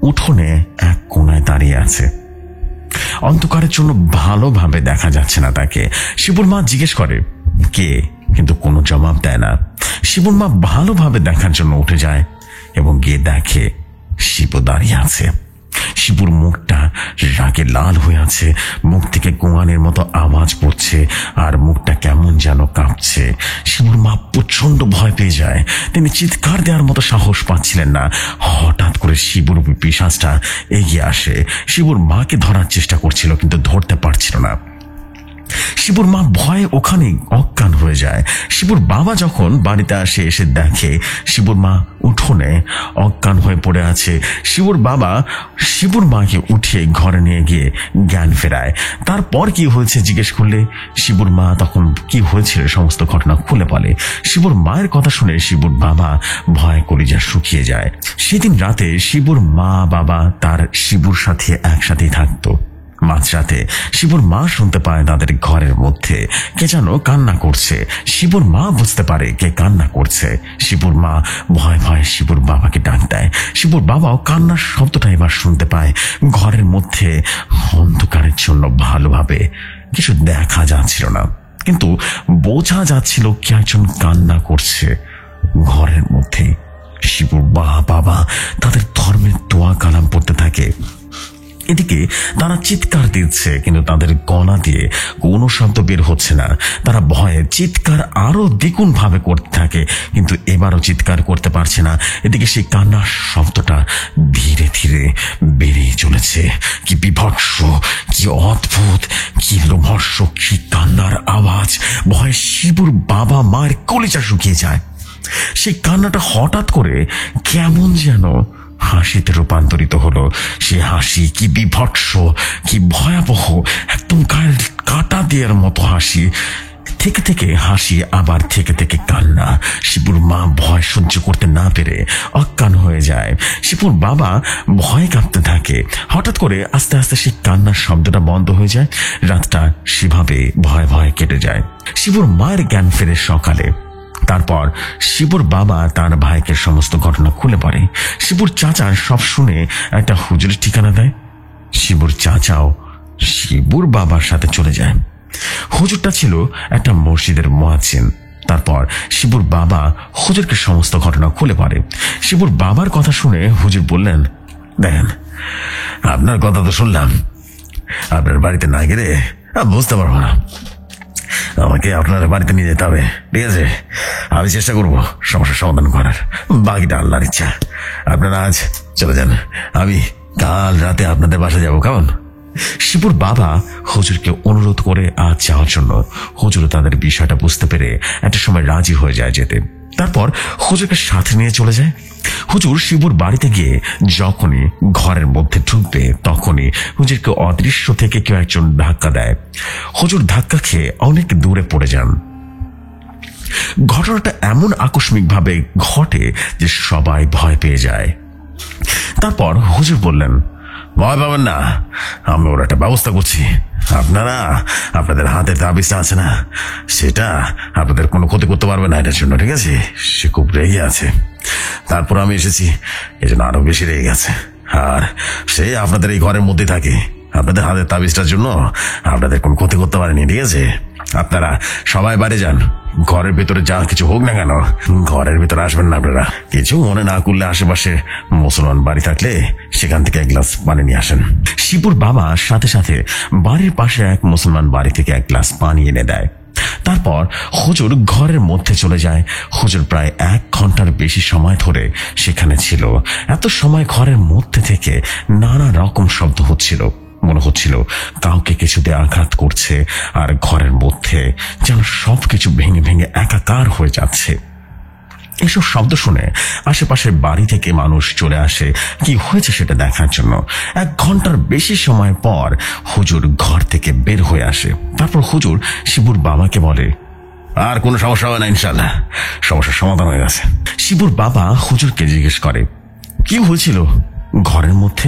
উঠোনে এক কোণায় দাঁড়িয়ে আছে। অন্ধকারের জন্য ভালোভাবে দেখা যাচ্ছে না তাকে। শিবুর মা জিজ্ঞেস করে কে, কিন্তু কোনো জবাব দেয় না। শিবুর মা ভালোভাবে দেখার জন্য উঠে যায় এবং গিয়ে দেখে শিবু দাঁড়িয়ে আছে। শিবুর মুখটা রাগে লাল হয়ে আছে, মুখ থেকে গোয়ানের মতো আওয়াজ পড়ছে, আর মুখটা কেমন যেন কাঁপছে। শিবুর মা প্রচন্ড ভয় পেয়ে যায়। তিনি চিৎকার দেওয়ার মতো সাহস পাচ্ছিলেন না। হঠাৎ করে শিবুর পিশাচটা এগিয়ে আসে। শিবুর মাকে ধরার চেষ্টা করছিল, কিন্তু ধরতে পারছিল না। শিবুর মা ভয়ে ওখানে অজ্ঞান হয়ে যায়। শিবুর বাবা যখন বাড়িতে আসে, এসে দেখে শিবুর মা উঠোনে অজ্ঞান হয়ে পড়ে আছে। শিবুর বাবা শিবুর মাকে উঠিয়ে ঘরে নিয়ে গিয়ে জ্ঞান ফেরায়। তারপর কি হয়েছে জিজ্ঞেস করলে শিবুর মা তখন কি হয়েছিল সমস্ত ঘটনা খুলে বলে। শিবুর মায়ের কথা শুনে শিবুর বাবা ভয়ে কলিজা শুকিয়ে যায়। সেদিন রাতে শিবুর মা বাবা তার শিবুর সাথে একসাথেই থাকতো। মাঝরাতে শিবুর মা শুনতে পায় তাদের ঘরের মধ্যে কে যেন কান্না করছে। শিবুর মা বুঝতে পারে কে কান্না করছে। শিবুর মা ভয় ভয়ে শিবুর বাবাকে ডাক দেয়। শিবুর বাবাও কান্নার শব্দটা এবার শুনতে পায়। ঘরের মধ্যে অন্ধকারের জন্য ভালোভাবে কিছু দেখা যাচ্ছিল না, কিন্তু বোঝা যাচ্ছিল কে একজন কান্না করছে ঘরের মধ্যে। শিবুর বাবা তাদের ধর্মের দোয়া কালাম পড়তে থাকে। এদিকে তারা চিৎকার দিচ্ছে, কিন্তু তাদের গলা দিয়ে কোনো শব্দ বের হচ্ছে না। তারা ভয়ে চিৎকার আরো দ্বিগুণ ভাবে করতে থাকে, কিন্তু এবারও চিৎকার করতে পারছে না। এদিকে সেই কান্নার শব্দটা ধীরে ধীরে বেড়েই চলেছে। কি বিভৎস, কি অদ্ভুত, কি লোমহর্ষ, কি কান্নার আওয়াজ! ভয়ে শিবুর বাবা মায়ের কলিজা শুকিয়ে যায়। সেই কান্নাটা হঠাৎ করে কেমন যেন হাসিতে রূপান্তরিত হলো। সে হাসি কি বিভৎস, কি ভয়াবহ, একদম গায়ের কাটা দেওয়ার মতো হাসি। থেকে থেকে হাসি, আবার থেকে থেকে কান্না। শিবুর মা ভয় সহ্য করতে না পেরে অজ্ঞান হয়ে যায়। শিবুর বাবা ভয় কাঁপতে থাকে। হঠাৎ করে আস্তে আস্তে সেই কান্নার শব্দটা বন্ধ হয়ে যায়। রাতটা সেভাবে ভয়ে ভয়ে কেটে যায়। শিবুর মায়ের জ্ঞান ফেরে সকালে। তারপর শিবুর বাবা তার ভাইকে সমস্ত ঘটনা খুলে পড়ে। শিবুর চাচা সব শুনে একটা হুজুরের ঠিকানা দেয়। শিবুর চাচাও শিবুর বাবার সাথে চলে যায়। হুজুরটা ছিল একটা মসজিদের মুয়াজ্জিন। তারপর শিবুর বাবা হুজুরকে সমস্ত ঘটনা খুলে পড়ে। শিবুর বাবার কথা শুনে হুজুর বললেন, দেখেন, আপনার কথা তো শুনলাম, আপনার বাড়িতে না গেলে বুঝতে পারবো না। আমাকে আপনার বাড়িতে নিয়ে যেতে হবে, ঠিক আছে? আমি চেষ্টা করবো সমস্যার সমাধান করার, বাকিটা আল্লাহর ইচ্ছা। আপনারা আজ চলে যান, আমি কাল রাতে আপনাদের বাসা যাবো, কেমন? শিবুর বাবা হুজুরকে অনুরোধ করে আজ যাওয়ার জন্য। হুজুর তাদের বিষয়টা বুঝতে পেরে একটা সময় রাজি হয়ে যায় যেতে। তারপর হুজুরকে সাথে নিয়ে চলে যায়। হুজুর শিবুর বাড়িতে গিয়ে যখনই ঘরের মধ্যে ঢুকবে, তখনই হুজুরকে অদৃশ্য থেকে কেউ একজন ধাক্কা দেয়। হুজুর ধাক্কা খেয়ে অনেক দূরে পড়ে যান। ঘটনাটা এমন আকস্মিক ভাবে ঘটে যে সবাই ভয় পেয়ে যায়। তারপর হুজুর বললেন, ভয় পাবেন না, আমি ওর একটা ব্যবস্থা করছি। আপনারা আপনাদের হাতে তাবিজটা আছে না, সেটা আপনাদের কোনো ক্ষতি করতে পারবে না এটার জন্য, ঠিক আছে? সে খুব রেগে আছে। তারপর আমি এসেছি, এই জন্য আরো বেশি রেগে গেছে। আর সে আপনাদের এই ঘরের মধ্যে থাকে। আপনাদের হাতের তাবিজটার জন্য আপনাদের কোনো ক্ষতি করতে পারেনি, ঠিক আছে? আপনারা সবাই বাইরে যান। ঘরের ভিতরে যা কিছু হোক না কেন, ঘরের ভিতরে আসবেন না আপনারা। কিছু মনে না করলে আশেপাশে মুসলমান বাড়ি থাকলে সেখান থেকে এক গ্লাস পানি নিয়ে আসেন। শিবুর বাবা সাথে সাথে বাড়ির পাশে এক মুসলমান বাড়ি থেকে এক গ্লাস পানি এনে দেয়। তারপর হুজুর ঘরের মধ্যে চলে যায়। হুজুর প্রায় 1 ঘন্টার বেশি সময় ধরে সেখানে ছিল। এত সময় ঘরের মধ্যে থেকে নানা রকম শব্দ হচ্ছিল। মনে হচ্ছিল কাউকে কিছুতে আঘাত করছে, আর ঘরের মধ্যে যেন সবকিছু ভেঙে ভেঙে একাকার হয়ে যাচ্ছে। এসব শব্দ শুনে আশেপাশের বাড়ি থেকে মানুষ চলে আসে কি হয়েছে সেটা দেখার জন্য। 1 ঘন্টার বেশি সময় পর হুজুর ঘর থেকে বের হয়ে আসে। তারপর হুজুর শিবুর বাবাকে বলে, আর কোনো সমস্যা হবে না, ইনশাল্লাহ সমস্যার সমাধান হয়ে গেছে। শিবুর বাবা হুজুরকে জিজ্ঞেস করে, কি হয়েছিল ঘরের মধ্যে?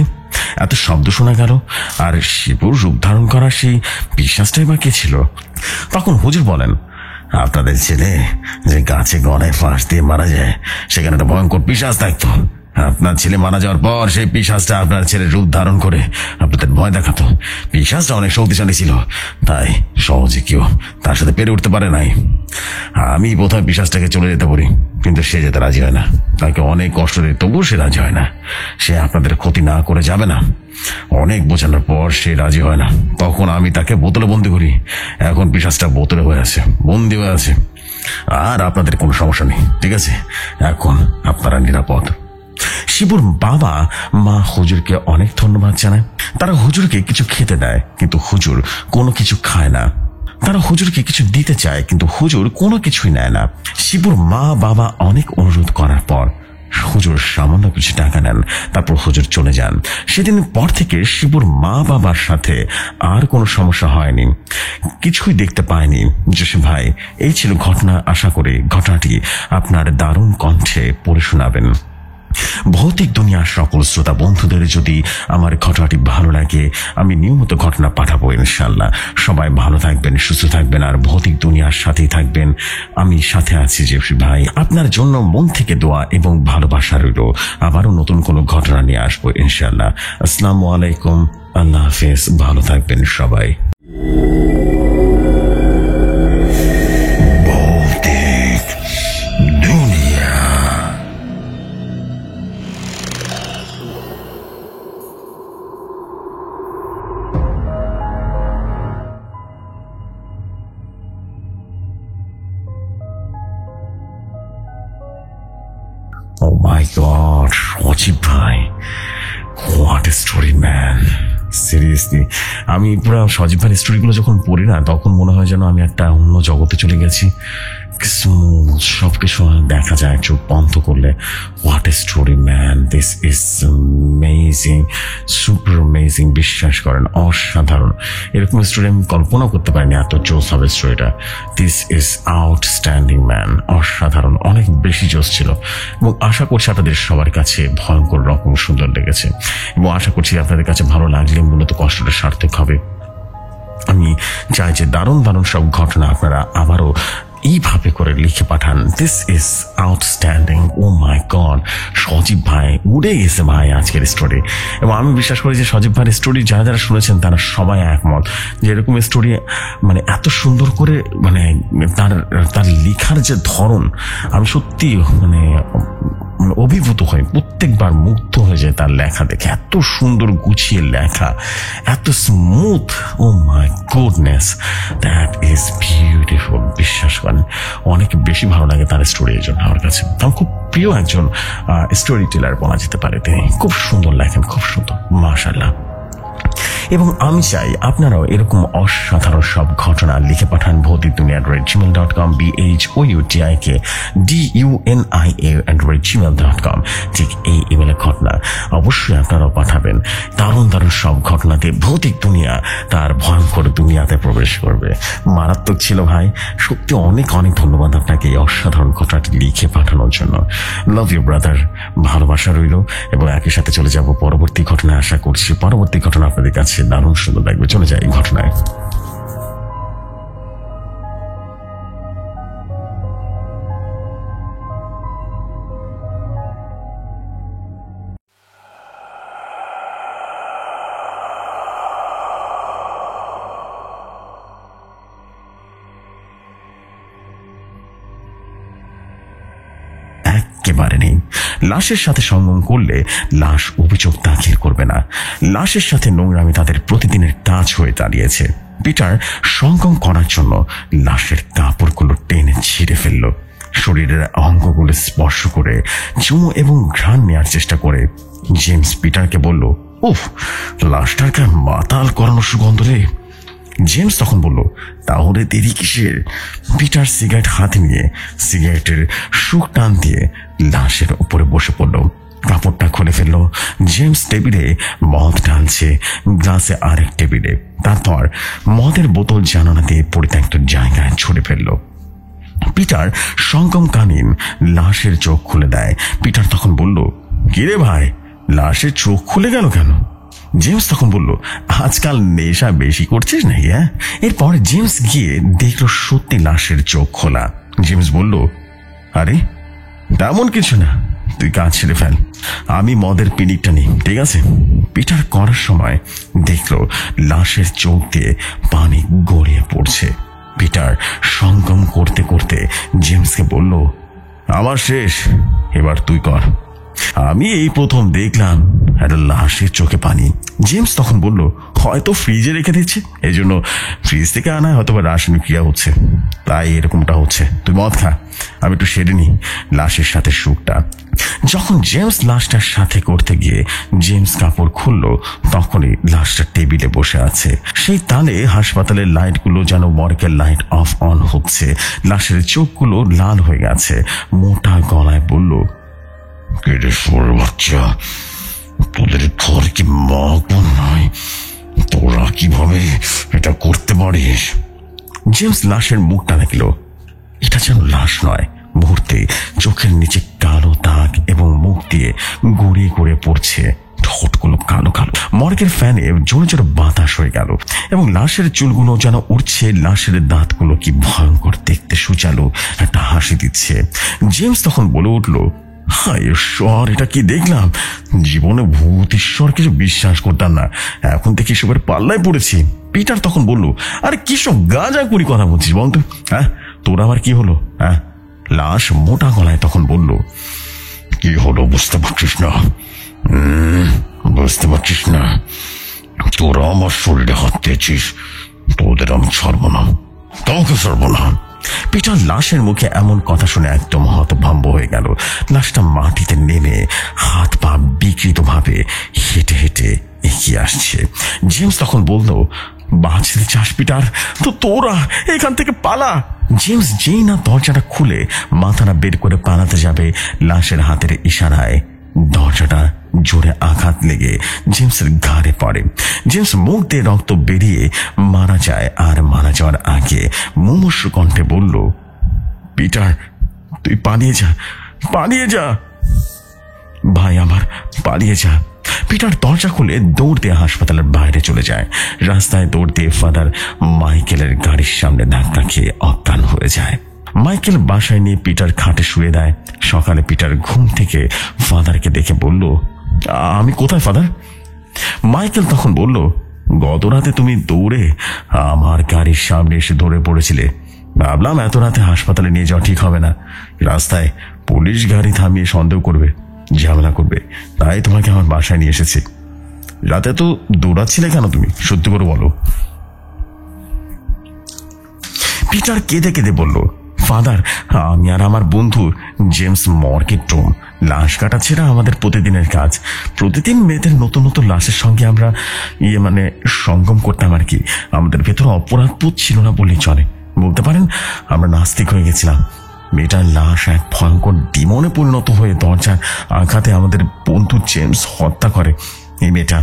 এত শব্দ শোনা গেল, আর শিবুর রূপ ধারণ করা সেই পিশাচটাই বা কে ছিল? তখন হুজুর বলেন, আপনাদের ছেলে যে গাছে গড়ায় ফাঁস দিয়ে মারা যায়, সেখানে একটা ভয়ঙ্কর পিশাচ থাকতো। আপনার ছেলে মারা যাওয়ার পর সেই পিশাচটা আপনার ছেলের রূপ ধারণ করে আপনাদের ভয় দেখাতো। পিশাচটা অনেক শক্তিশালী ছিল, তাই সহজে কেউ তার সাথে পেরে উঠতে পারে নাই। আমি প্রথমে পিশাচটাকে চলে যেতে বলি, কিন্তু সে যেতে রাজি হয় না। তাকে অনেক কষ্ট দিয়ে তবুও সে রাজি হয় না। সে আপনাদের ক্ষতি না করে যাবে না। অনেক বোঝানোর পর সে রাজি হয় না। তখন আমি তাকে বোতলে বন্দি করি। এখন পিশাচটা বোতলে হয়ে আছে, বন্দি হয়ে আছে। আর আপনাদের কোনো সমস্যা নেই, ঠিক আছে? এখন আপনারা নিরাপদ। শিবুর বাবা মা হুজুরকে অনেক ধন্যবাদ জানায়। তারা হুজুরকে কিছু খেতে দেয়, কিন্তু হুজুর কোনো কিছু খায় না। তারা হুজুরকে কিছু দিতে চায়, কিন্তু হুজুর কোনো কিছুই নেয় না। শিবুর মা বাবা অনেক অনুরোধ করার পর হুজুর সামান্য কিছু টাকা নেন। তারপর হুজুর চলে যান। সেদিন পর থেকে শিবুর মা বাবার সাথে আর কোনো সমস্যা হয়নি, কিছুই দেখতে পায়নি। জোসেফ ভাই, এই ছিল ঘটনা। আশা করি ঘটনাটি আপনার দারুণ কণ্ঠে পড়ে শোনাবেন। ভৌতিক দুনিয়ার সকল শ্রোতা বন্ধুদের যদি আমার ঘটনাটি ভালো লাগে, আমি নিয়মিত ঘটনা পাঠাবো ইনশাল্লাহ। সবাই ভালো থাকবেন, সুস্থ থাকবেন, আর ভৌতিক দুনিয়ার সাথেই থাকবেন। আমি সাথে আছি জেফরি ভাই। আপনার জন্য মন থেকে দোয়া এবং ভালোবাসা রইল। আবারও নতুন কোনো ঘটনা নিয়ে আসবো ইনশাল্লাহ। আসসালামু আলাইকুম, আল্লাহ হাফেজ, ভালো থাকবেন সবাই। ও মাই গড, সজীব ভাই, what a story man. Seriously আমি পুরো সজীব ভাইয়ের স্টোরিগুলো যখন পড়ি না, তখন মনে হয় যেন আমি একটা অন্য জগতে চলে গেছি। স্মুথ সবকিছু দেখা যায় চোখ বন্ধ করলে। What a story man, this is amazing, super amazing. বিশ্বাস করেন, অসাধারণ। এরকম স্টোরি আমি কল্পনা করতে পারিনি এত জোস হবে স্টোরিটা। দিস ইজ আউটস্ট্যান্ডিং ম্যান, অসাধারণ, অনেক বেশি জোস ছিল। এবং আশা করছি আপনাদের সবার কাছে ভয়ঙ্কর রকম সুন্দর লেগেছে, এবং আশা করছি আপনাদের কাছে ভালো লাগলে মূলত কষ্টটা সার্থক হবে। আমি চাই যে দারুণ দারুণ সব ঘটনা আপনারা আবারও এইভাবে করে লিখে পাঠান। This is outstanding. Oh my God, Sajib ভাই উড়ে গেছে ভাই আজকের স্টোরি। এবং আমি বিশ্বাস করি যে সজীব ভাইয়ের স্টোরি যারা যারা শুনেছেন তারা সবাই একমত যে এরকম স্টোরি মানে এত সুন্দর করে মানে তার লেখার যে ধরন, আমি সত্যি মানে অভিভূত হই, প্রত্যেকবার মুগ্ধ হয়ে যায় তার লেখা দেখে। এত সুন্দর গুছিয়ে লেখা, এত smooth. Oh my goodness, that is beautiful. বিশ্বাস করেন অনেক বেশি ভালো লাগে তার স্টোরি। এই জন্য আমার কাছে আমার খুব প্রিয় একজন স্টোরি টেলার বলা যেতে পারে। তিনি খুব সুন্দর লেখেন, খুব সুন্দর, মাশাআল্লাহ। এবং আমি চাই আপনারাও এরকম অসাধারণ সব ঘটনা লিখে পাঠান ভৌতিকদুনিয়া@gmail.com, BHOUTIKDUNIA@gmail.com। ঠিক এই ইমেলের ঘটনা অবশ্যই আপনারাও পাঠাবেন। দারুণ দারুণ সব ঘটনাতে ভৌতিক দুনিয়া তার ভয়ঙ্কর দুনিয়াতে প্রবেশ করবে। মারাত্মক ছিল ভাই, সত্যি অনেক অনেক ধন্যবাদ আপনাকে এই অসাধারণ ঘটনাটি লিখে পাঠানোর জন্য। লাভ ইউ ব্রাদার, ভালোবাসা রইল। এবং একই সাথে চলে যাব পরবর্তী ঘটনা। আশা করছি পরবর্তী ঘটনা আপনাদের কাছে দারুণ সুন্দর লাগবে। চলে যাই ঘটনায়। একেবারে নেই। লাশের সাথে সঙ্গম করলে লাশ অভিযোগ দাখিল করবে না। লাশের সাথে নোংরামি তাদের প্রতিদিনের কাজ হয়ে দাঁড়িয়েছে। পিটার সঙ্গম করার জন্য লাশের কাপড়গুলো টেনে ছিঁড়ে ফেলল। শরীরের অঙ্গগুলো স্পর্শ করে চুমু এবং ঘ্রাণ নেওয়ার চেষ্টা করে জেমস পিটারকে বলল, উফ, লাশটার গায়ে মাতাল করানো সুগন্ধ রে। জেমস তখন বলল, তাহলে দেরি কিসের? পিটার সিগারেট হাতে নিয়ে সিগারেটের সুখ টান দিয়ে লাশের উপরে বসে পড়ল। কাপড়টা খুলে ফেলল। জেমস টেবিলে মদ ঢালছে, গ্লাসে আরেক টেবিলে। তারপর মদের বোতল জানালা দিয়ে পরিত্যক্ত জায়গায় ছুড়ে ফেলল। পিটার সঙ্গমকালীন লাশের চোখ খুলে দেয়। পিটার তখন বলল, কিরে ভাই, লাশের চোখ খুলে গেল কেন? জেমস তখন বলল, আজকাল নেশা বেশি করছিস নাকি? হ্যাঁ। এরপর জেমস গিয়ে দেখলো সত্যি লাশের চোখ খোলা। জেমস বলল, আরে তেমন কিছু না, তুই কাজ ছেড়ে ফেল, আমি মদের পিনিকটা নিই, ঠিক আছে? পিটার করার সময় দেখলো লাশের চোখ দিয়ে পানি গড়িয়ে পড়ছে। পিটার সঙ্গম করতে করতে জেমসকে বলল, আমার শেষ, এবার তুই কর। আমি এই প্রথম দেখলাম একটা লাশের চোখে পানি। জেমস তখন বলল, হয়তো ফ্রিজে রেখে দিচ্ছে, এই জন্য ফ্রিজ থেকে আনায় হয়তো বা রাসায়নিক ক্রিয়া হচ্ছে, তাই এরকমটা হচ্ছে। তুই মদ খা, আমি একটু সেরে নি লাশের সাথে সুখটা। যখন জেমস লাশটার সাথে করতে গিয়ে জেমস কাপড় খুলল, তখনই লাশটা টেবিলে বসে আছে। সেই তালে হাসপাতালের লাইটগুলো যেন মর্গের লাইট অফ অন হচ্ছে। লাশের চোখগুলো লাল হয়ে গেছে। মোটা গলায় বলল, কেটে সরে বাচ্চা, তোদের ঘর কি মা বোন নয়? তোরা কিভাবে এটা করতে পারিস? জেমস লাশের মুখটা দেখল। এটা যেন লাশ নয়। মুহূর্তে চোখের নিচে কালো দাগ এবং মুখ দিয়ে গড়িয়ে গড়িয়ে পড়ছে ঠোঁটগুলো কালো কালো। মর্গের ফ্যানে জোরে জোরে বাতাস হয়ে গেল এবং লাশের চুলগুলো যেন উঠছে। লাশের দাঁতগুলো কি ভয়ঙ্কর দেখতে, সুচালো একটা হাসি দিচ্ছে। জেমস তখন বলে উঠল, হায় ঈশ্বর, এটা কি দেখলাম! জীবনে ভূত ঈশ্বর কিছু বিশ্বাস করতাম না, এখন থেকে এসবের পাল্লায় পড়েছি। পিটার তখন বলল, আরে কি সব গাঁজা কুড়ি কথা বলছিস বলতো? হ্যাঁ, তোর আবার কি হলো? হ্যাঁ। লাশ মোটা গলায় তখন বলল, কি হলো বুঝতে পারছিস না? বুঝতে পারছিস না? তোরা আমার শরীরে হাত দিয়েছিস, তোদের আমি ছাড়বো না, কাউকে ছাড়বো না। পিটার লাশের মুখে এমন কথা শুনে একদম হতভম্ব হয়ে গেল। লাশটা মাটিতে নেমে হাত পা বিকৃত ভাবে হেঁটে হেঁটে এগিয়ে আসছে। জেমস তখন বলল, বাঁচতে চাস পিটার? তো তোরা এখান থেকে পালা। জেমস যেই না দরজাটা খুলে মাথাটা বের করে পালাতে যাবে, লাশের হাতের ইশারায় দরজাটা জোরে আঘাত লেগে জেমসের ঘাড়ে পড়ে। জেমস মুখ দিয়ে রক্ত বেরিয়ে মারা যায়। আর মারা যাওয়ার আগে মুমূর্ষ কণ্ঠে বলল, পিটার তুই পালিয়ে যা, পালিয়ে যা ভাই আমার, পালিয়ে যা। পিটার দরজা খুলে দৌড় দিয়ে হাসপাতালের বাইরে চলে যায়। রাস্তায় দৌড় দিয়ে ফাদার মাইকেলের গাড়ির সামনে ধাক্কা খেয়ে অজ্ঞান হয়ে যায়। মাইকেল বাসায় নিয়ে পিটার খাটে শুয়ে দেয়। সকালে পিটার ঘুম থেকে ফাদারকে দেখে বলল, আমি কোথায় ফাদার? মাইকেল তখন বলল, গত রাতে তুমি দৌড়ে আমার গাড়ির সামনে এসে ধরে পড়েছিলে। ভাবলাম এত রাতে হাসপাতালে নিয়ে যাওয়া ঠিক হবে না, রাস্তায় পুলিশ গাড়ি থামিয়ে সন্দেহ করবে, ঝামেলা করবে, তাই তোমাকে আমার বাসায় নিয়ে এসেছি। রাতে তো দৌড়াচ্ছিলে কেন তুমি, সত্যি করে বলো। পিটার কেঁদে কেঁদে বলল, ফাদার আমি আর আমার বন্ধু জেমস মর্গের ট্রুম লাশ কাটা ছেড়া আমাদের প্রতিদিনের কাজ। প্রতিদিন মেয়েদের নতুন নতুন লাশের সঙ্গে আমরা সঙ্গম করতাম আর কি। আমাদের ভেতর অপরাধ বোধ ছিল না বললেই চলে, বলতে পারেন আমরা নাস্তিক হয়ে গেছিলাম। মেয়েটার লাশ এক ভয়ঙ্কর ডিমনে পরিণত হয়ে দরজার আঘাতে আমাদের বন্ধু জেমস হত্যা করে। এই মেয়েটা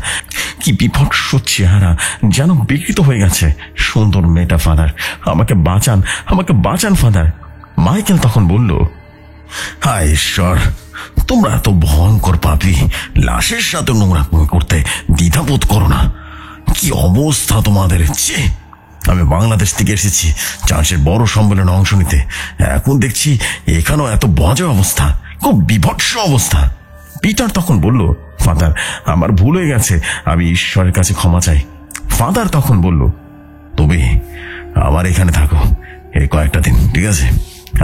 কি বিভৎস চেহারা, যেন বিকৃত হয়ে গেছে। সুন্দর মেয়েটা ফাদার, আমাকে বাঁচান, আমাকে বাঁচান ফাদার। মাইকেল তখন বলল, হায় ঈশ্বর, তোমরা এত ভয়ঙ্কর পাপী, লাশের সাথে নোংরামি করতে দ্বিধাবোধ করো না। কি অবস্থা তোমাদের! আমি বাংলাদেশ থেকে এসেছি চার্চের বড় সম্মেলনে অংশ নিতে, এখন দেখছি এখানেও এত বাজে অবস্থা, খুব বিভৎস অবস্থা। পিটার তখন বলল, ফাদার আমার ভুল হয়ে গেছে, আমি ঈশ্বরের কাছে ক্ষমা চাই। ফাদার তখন বলল, তুমি আমার এখানে থাকো এই কয়েকটা দিন, ঠিক আছে?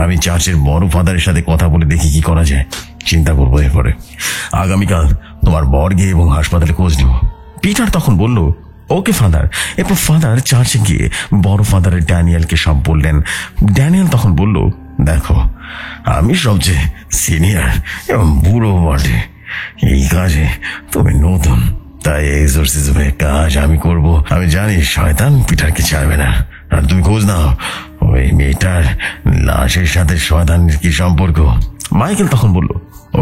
আমি চার্চের বড় ফাদারের সাথে কথা বলে দেখি কি করা যায়, চিন্তা করবো এরপরে। আগামীকাল তোমার মর্গে এবং হাসপাতালে খোঁজ নেব। পিটার তখন বলল, ওকে ফাদার। এরপর ফাদার চার্চে গিয়ে বড় ফাদারের ড্যানিয়েলকে সব বললেন। ড্যানিয়েল তখন বলল, দেখো আমি সবচেয়ে সিনিয়র এবং বুড়ো বটে, এই কাজে তুমি নতুন, তাই এক্সোরসিজমের কাজ আমি করব। আমি জানি শয়তান পিটারকে ছাড়বে না। আর তুমি খোঁজ নাও ওই মেয়েটার লাশের সাথে শয়তানের কি সম্পর্ক। মাইকেল তখন বলল,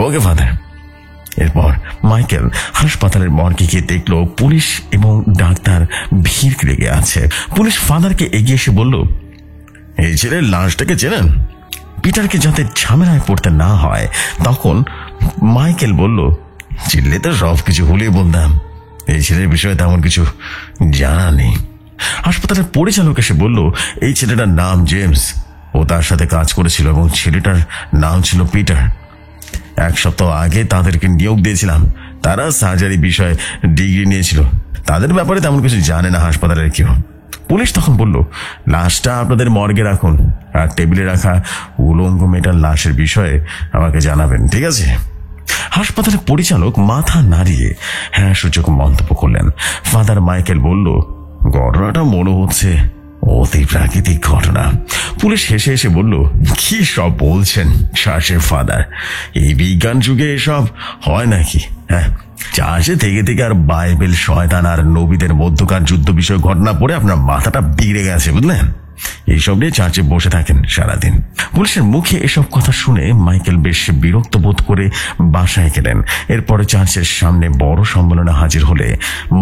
ওকে ফাদার। এরপর মাইকেল হাসপাতালের মর্গে গিয়ে দেখলো পুলিশ এবং ডাক্তার ভিড় লেগে আছে। পুলিশ ফাদারকে এগিয়ে এসে বলল, এই ছেলের লাশটাকে চেনেন? পিটারকে যাতে ঝামেলায় পড়তে না হয় তখন মাইকেল বলল, চিনলে তো সবকিছু ভুলিয়ে বলতাম, এই ছেলের বিষয়ে তেমন কিছু জানা নেই। হাসপাতালের পরিচালক এসে বলল, এই ছেলেটার নাম জেমস, ও তার সাথে কাজ করেছিল এবং ছেলেটার নাম ছিল পিটার। 1 সপ্তাহ আগে তাদেরকে নিয়োগ দিয়েছিলাম, তারা সার্জারি বিষয়ে ডিগ্রি নিয়েছিল, তাদের ব্যাপারে তেমন কিছু জানে না হাসপাতালের কেউ। পুলিশ তখন বলল, লাশটা আপনাদের মর্গে রাখুন, আর টেবিলে রাখা উলঙ্গ মেয়েটার লাশের বিষয়ে আমাকে জানাবেন, ঠিক আছে? হাসপাতালের পরিচালক মাথা নাড়িয়ে হ্যাঁ সূচক মন্তব্য করলেন। ফাদার মাইকেল বলল, ঘটনাটা মনে হচ্ছে অতি প্রাকৃতিক ঘটনা। পুলিশ হেসে হেসে বলল, কি সব বলছেন চার্চের ফাদার, এই বিজ্ঞান যুগে এসব হয় নাকি? হ্যাঁ, চার্চে থেকে থেকে আর বাইবেল, শয়তান আর নবীদের মধ্যকার যুদ্ধ বিষয় ঘটনা পড়ে আপনার মাথাটা বিগড়ে গেছে, বুঝলেন? এইসব নিয়ে চার্চে বসে থাকেন সারাদিন। পুলিশের মুখে এসব কথা শুনে মাইকেল বেশ বিরক্ত বোধ করে বাসায় গেলেন। এরপরে চার্চের সামনে বড় সম্মেলনে হাজির হলে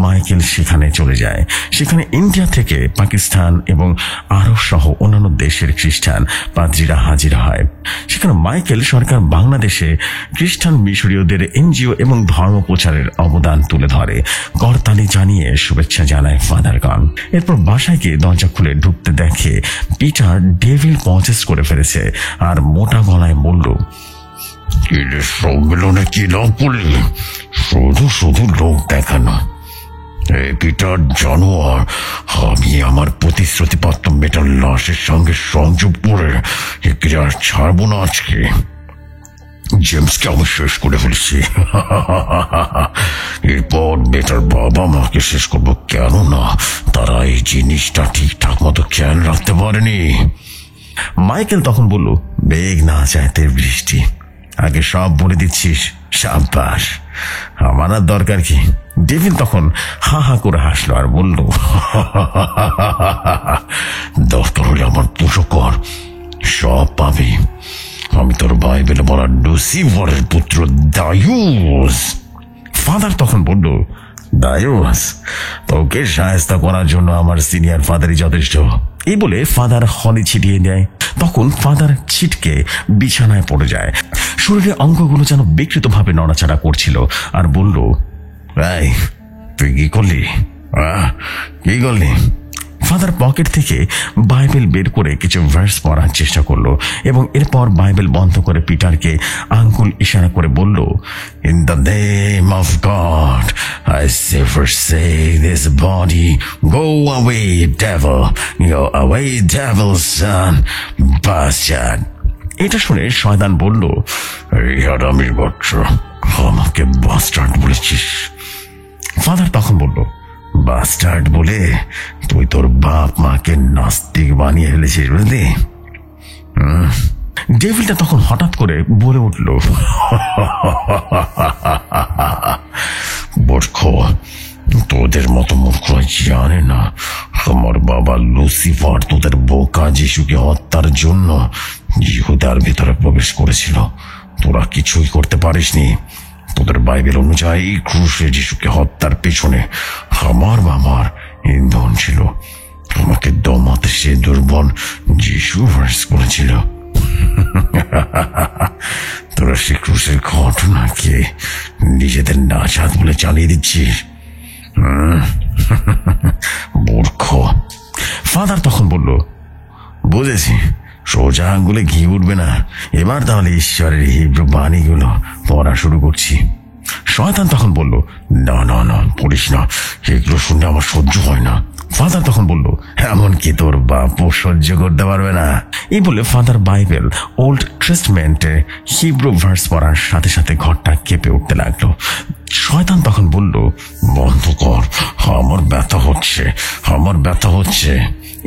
মাইকেল সেখানে চলে যায়। সেখানে ইন্ডিয়া থেকে পাকিস্তান এবং আরব সহ অন্যান্য দেশের খ্রিস্টান পাদ্রীরা হাজির হয়। সেখানে মাইকেল সরকার বাংলাদেশে খ্রিস্টান মিশরীয়দের এনজিও এবং ধর্ম প্রচারের অবদান তুলে ধরে। করতালি জানিয়ে শুভেচ্ছা জানায় ফাদারগণ। এরপর বাসায় গিয়ে দরজা খুলে ঢুকতে দেখে পিটার ডেভিল পজেস করে ফেলেছে আর মোটা গলায় বলল, সম্মেলনে কি লাভ করলি? শুধু শুধু লোক দেখানো। পিটার জানোয়ার, আমি আমার প্রতিশ্রুতিপত্র মেয়েটার লাশের সঙ্গে সংযোগ করে একে আর ছাড়বো না। আজকে জেমসকে আমি শেষ করে ফেলছি। এরপর মেয়েটার বাবা মাকে শেষ করবো, কেননা তারা এই জিনিসটা ঠিকঠাক মতো খেয়াল রাখতে পারেনি। মাইকেল তখন বলল, বেগ না চাইতে বৃষ্টি, আগে সব বলে দিচ্ছিস, সাব্বাস, আমার আর দরকার কি। ডেভিল তখন হা হা করে হাসলো আর বলল, দরকার হলে আমার পুজো কর, সব পাবি। আমি তোর বাইবেলে বলা লুসিফারের পুত্র দায়ুস। ফাদার তখন বলল, দায়ুস, তোকে সাহায্য করার জন্য আমার সিনিয়র ফাদারই যথেষ্ট। এই বলে ফাদার হলে ছিটিয়ে দেয়। তখন ফাদার ছিটকে বিছানায় পড়ে যায়। শরীরের অঙ্গগুলো যেন বিকৃত ভাবে নড়াচড়া করছিল আর বলল, এই তুই কি করলি, কি করলি? ফাদার পকেট থেকে বাইবেল বের করে কিছু ভার্স পড়ার চেষ্টা করলো এবং এরপর বাইবেল বন্ধ করে পিটারকে আঙ্গুল ইশারা করে বলল, in the name of god I forsake this body, go away devil, go away devil son, bastard। এটা শুনে শয়তান বলল, আমি বচ্চ, আমাকে বাস্টার্ড বলেছিস? ফাদার তখন বলল, বাস্টার্ড বলে তুই তোর বাপ মাকে নাস্তিক বানিয়ে ফেলেছিস, বুঝলি? ডেভিলটা তখন হঠাৎ করে বলে উঠল, মূর্খ, তোদের মতো মূর্খ জানে না আমার বাবা লুসিফার তোদের বোকা যিশুকে হত্যার জন্য ইহুদার ভিতরে প্রবেশ করেছিল। তোরা কিছুই করতে পারিসনি। তোদের বাইবেল অনুযায়ী ক্রুশে যিশুকে হত্যার পেছনে আমার বাবার ইন্ধন ছিল। তোমাকে দমাতে সে দুর্বল যিশু ভার্স করেছিল। তোরা সে ক্রুশের ঘটনাকে নিজেদের নাচাত বলে চালিয়ে দিচ্ছিস, মূর্খ। ফাদার তখন বলল, বুঝেছি, সোজা আঙ্গুলে ঘি উঠবে না। এবার তাহলে ঈশ্বরের হিব্রু বাণীগুলো পড়া শুরু করছি। শয়তান তখন বলল, না না না, পড়িস না, এগুলো শুনলে আমার সহ্য হয় না। ফাদার তখন বলল, এমনকি তোর বাপও সহ্য করতে পারবে না। এই বলে ফাদার বাইবেল ওল্ড টেস্টামেন্টে হিব্রু ভার্স পড়ার সাথে সাথে ঘরটা কেঁপে উঠতে লাগলো। শয়তান তখন বলল, বন্ধ কর, আমার ব্যথা হচ্ছে, আমার ব্যথা হচ্ছে।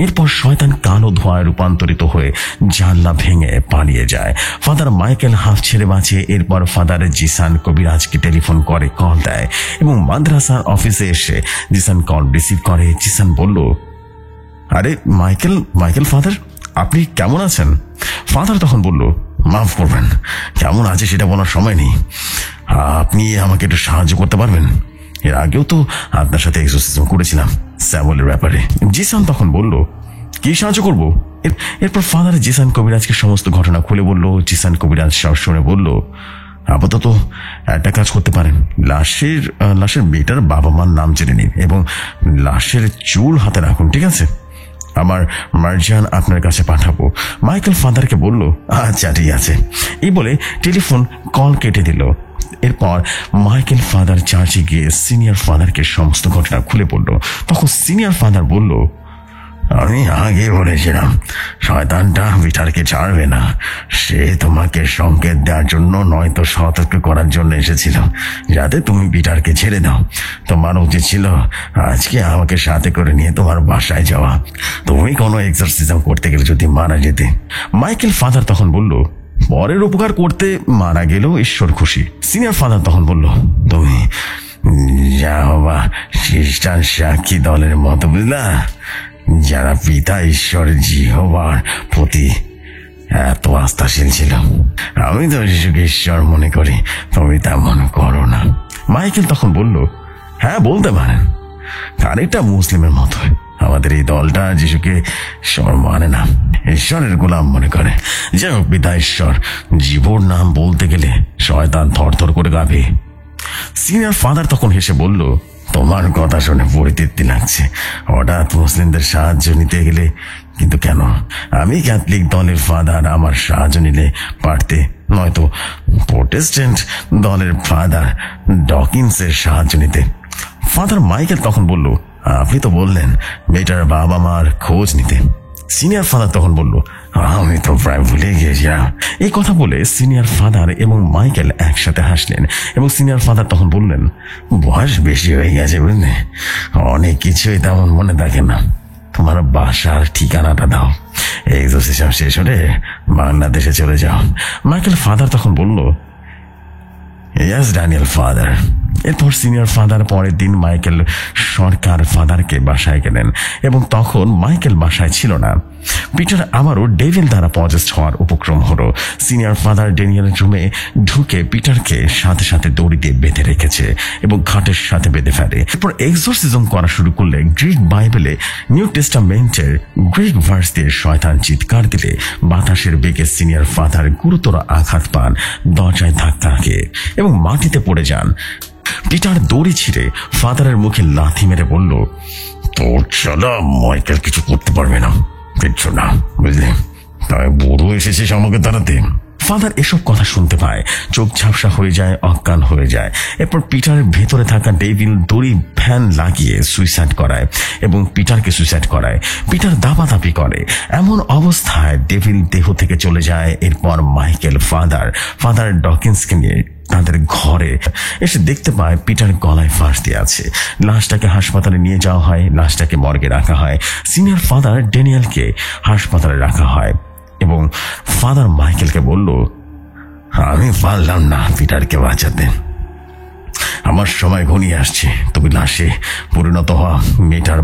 এরপর শয়তান কালো ধোঁয়ায় রূপান্তরিত হয়ে জানলা ভেঙে পালিয়ে যায়। ফাদার মাইকেল হাফ ছেড়ে বাঁচে। এরপর ফাদার জিসান কবিরাজকে টেলিফোন করে কল দেয় এবং মাদ্রাসার অফিসে এসে জিসান কল রিসিভ করে। জিসান বলল, আরে মাইকেল ফাদার, আপনি কেমন আছেন? ফাদার তখন বলল, মাফ করবেন, কেমন আছে সেটা বলার সময় নেই। আপনি আমাকে একটু সাহায্য করতে পারবেন? এর আগেও তো আপনার সাথে এক্সোসিজম করেছিলাম স্যামুয়েলের ব্যাপারে। জিসান তখন বলল, কি সাহায্য করবো? এরপর ফাদার জিসান কবিরাজকে সমস্ত ঘটনা খুলে বলল। জিসান কবিরাজ সব শুনে বলল, আপাতত একটা কাজ করতে পারেন, লাশের মেয়েটার বাবা মার নাম জেনে নিন এবং লাশের চুল হাতে রাখুন, ঠিক আছে? আমার মার্জান আপনার কাছে পাঠাবো। মাইকেল ফাদারকে বলল, আচ্ছা ঠিক আছে। এই বলে টেলিফোন কল কেটে দিল। এরপর মাইকেল ফাদার চার্চে গিয়ে সিনিয়র ফাদারকে সমস্ত ঘটনা খুলে পড়ল। তখন সিনিয়র ফাদার বলল, আমি আগে বলেছিলাম শয়তানটা পিটারকে ছাড়বে না। সে তোমাকে সংকেত দেওয়ার জন্য নয়তো সতর্ক করার জন্য এসেছিল, যাতে তুমি পিটারকে ছেড়ে দাও। তোমার উচিত ছিল আজকে আমাকে সাথে করে নিয়ে তোমার বাসায় যাওয়া। তুমি কোনো এক্সারসাইজ করতে গেলে যদি মারা যেতে। মাইকেল ফাদার তখন বলল, পরের উপকার করতে মারা গেলেও ঈশ্বর খুশি। সিনিয়র ফাদার তখন বলল, তুমি যাহোবা খ্রিস্টান সাক্ষী দলের মতো, বুঝলা, যারা পিতা ঈশ্বর জিহোবার প্রতি এত আস্থাশীল ছিল। আমি তো শিশুকে ঈশ্বর মনে করি, তুমি তেমন করো না। মাইকেল তখন বলল, হ্যাঁ বলতে পারেন, খানিকটা মুসলিমের মতো। আমাদের এই দলটা যিশুকে ঈশ্বর মানে না, ঈশ্বরের গোলাম মনে করে। যাই হোক, পিতা ঈশ্বর জীবর নাম বলতে গেলে শয়তান থরথর করে কাঁপে। সিনিয়র ফাদার তখন হেসে বলল, তোমার কথা শুনে পরিতৃপ্তি লাগছে। হঠাৎ মুসলিমদের সাহায্য নিতে গেলে কিন্তু কেন? আমি ক্যাথলিক দলের ফাদার, আমার সাহায্য নিলে পারতে, নয়তো প্রোটেস্ট্যান্ট দলের ফাদার ডকিন্সের সাহায্য নিতে। ফাদার মাইকেল তখন বলল, আপনি তো বললেন মেয়েটার বাবা মার খোঁজ নিতে। সিনিয়র ফাদার তখন বলল, আমি তো প্রায় ভুলে গিয়েছিলাম। এই কথা বলে সিনিয়র ফাদার এবং মাইকেল একসাথে হাসলেন এবং সিনিয়র ফাদার তখন বললেন, বয়স বেশি হয়ে গেছে, বুঝলে, অনেক কিছুই তেমন মনে থাকে না। তোমার বাসার ঠিকানাটা দাও, এক্সোরসিজম শেষ হলে বাংলাদেশে চলে যাও। মাইকেল ফাদার তখন বলল, ইয়েস ড্যানিয়েল ফাদার। এরপর সিনিয়র ফাদার পরের দিন মাইকেল সরকার ফাদারকে বাসায় গেলেন এবং তখন মাইকেল বাসায় ছিল না। পিটার আবারও ডেভিল দ্বারা পজেসড হওয়ার উপক্রম হলো। সিনিয়র ফাদার ড্যানিয়েলের রুমে ঢুকে পিটারকে সাথে সাথে দড়ি দিয়ে বেঁধে রেখেছে এবং খাটের সাথে বেঁধে ফেলে। এরপর এক্সোরসিজম করা শুরু করলে গ্রিক বাইবেলে নিউ টেস্টামেন্টের গ্রিক ভার্স দিয়ে শয়তান চিৎকার দিলে বাতাসের বেগে সিনিয়র ফাদার গুরুতর আঘাত পান, দরজায় ধাক্কা খেয়ে এবং মাটিতে পড়ে যান। পিটার দড়ি ছিঁড়ে ফাদারের মুখে লাথি মেরে বলল, তোর ছাড়া মাইকেল কিছু করতে পারবে না, কিচ্ছু না, বুঝলি? তাই বড় এসেছিস আমাকে তাড়াতে। ফাদার এসব কথা শুনতে পায়, চোখ ঝাপসা হয়ে যায়, অজ্ঞান হয়ে যায়। এরপর পিটারের ভেতরে থাকা ডেভিল দড়ি ফ্যান লাগিয়ে সুইসাইড করায় এবং পিটারকে সুইসাইড করায়। পিটার দাপাদাপি করে। এমন অবস্থায় ডেভিল দেহ থেকে চলে যায়। এরপর মাইকেল ফাদার ডকিন্সকে নিয়ে তাদের ঘরে এসে দেখতে পায় পিটার গলায় ফাঁস দিয়ে আছে। লাশটাকে হাসপাতালে নিয়ে যাওয়া হয়, লাশটাকে মর্গে রাখা হয়। সিনিয়র ফাদার ড্যানিয়েলকে হাসপাতালে রাখা হয় এবং ফাদার মাইকেলকে বলল, আমি পারলাম না পিটারকে বাঁচাতে, আমার সময় ঘনিয়ে আসছে, তুমি লাশে পরিণত হওয়া মেয়েটার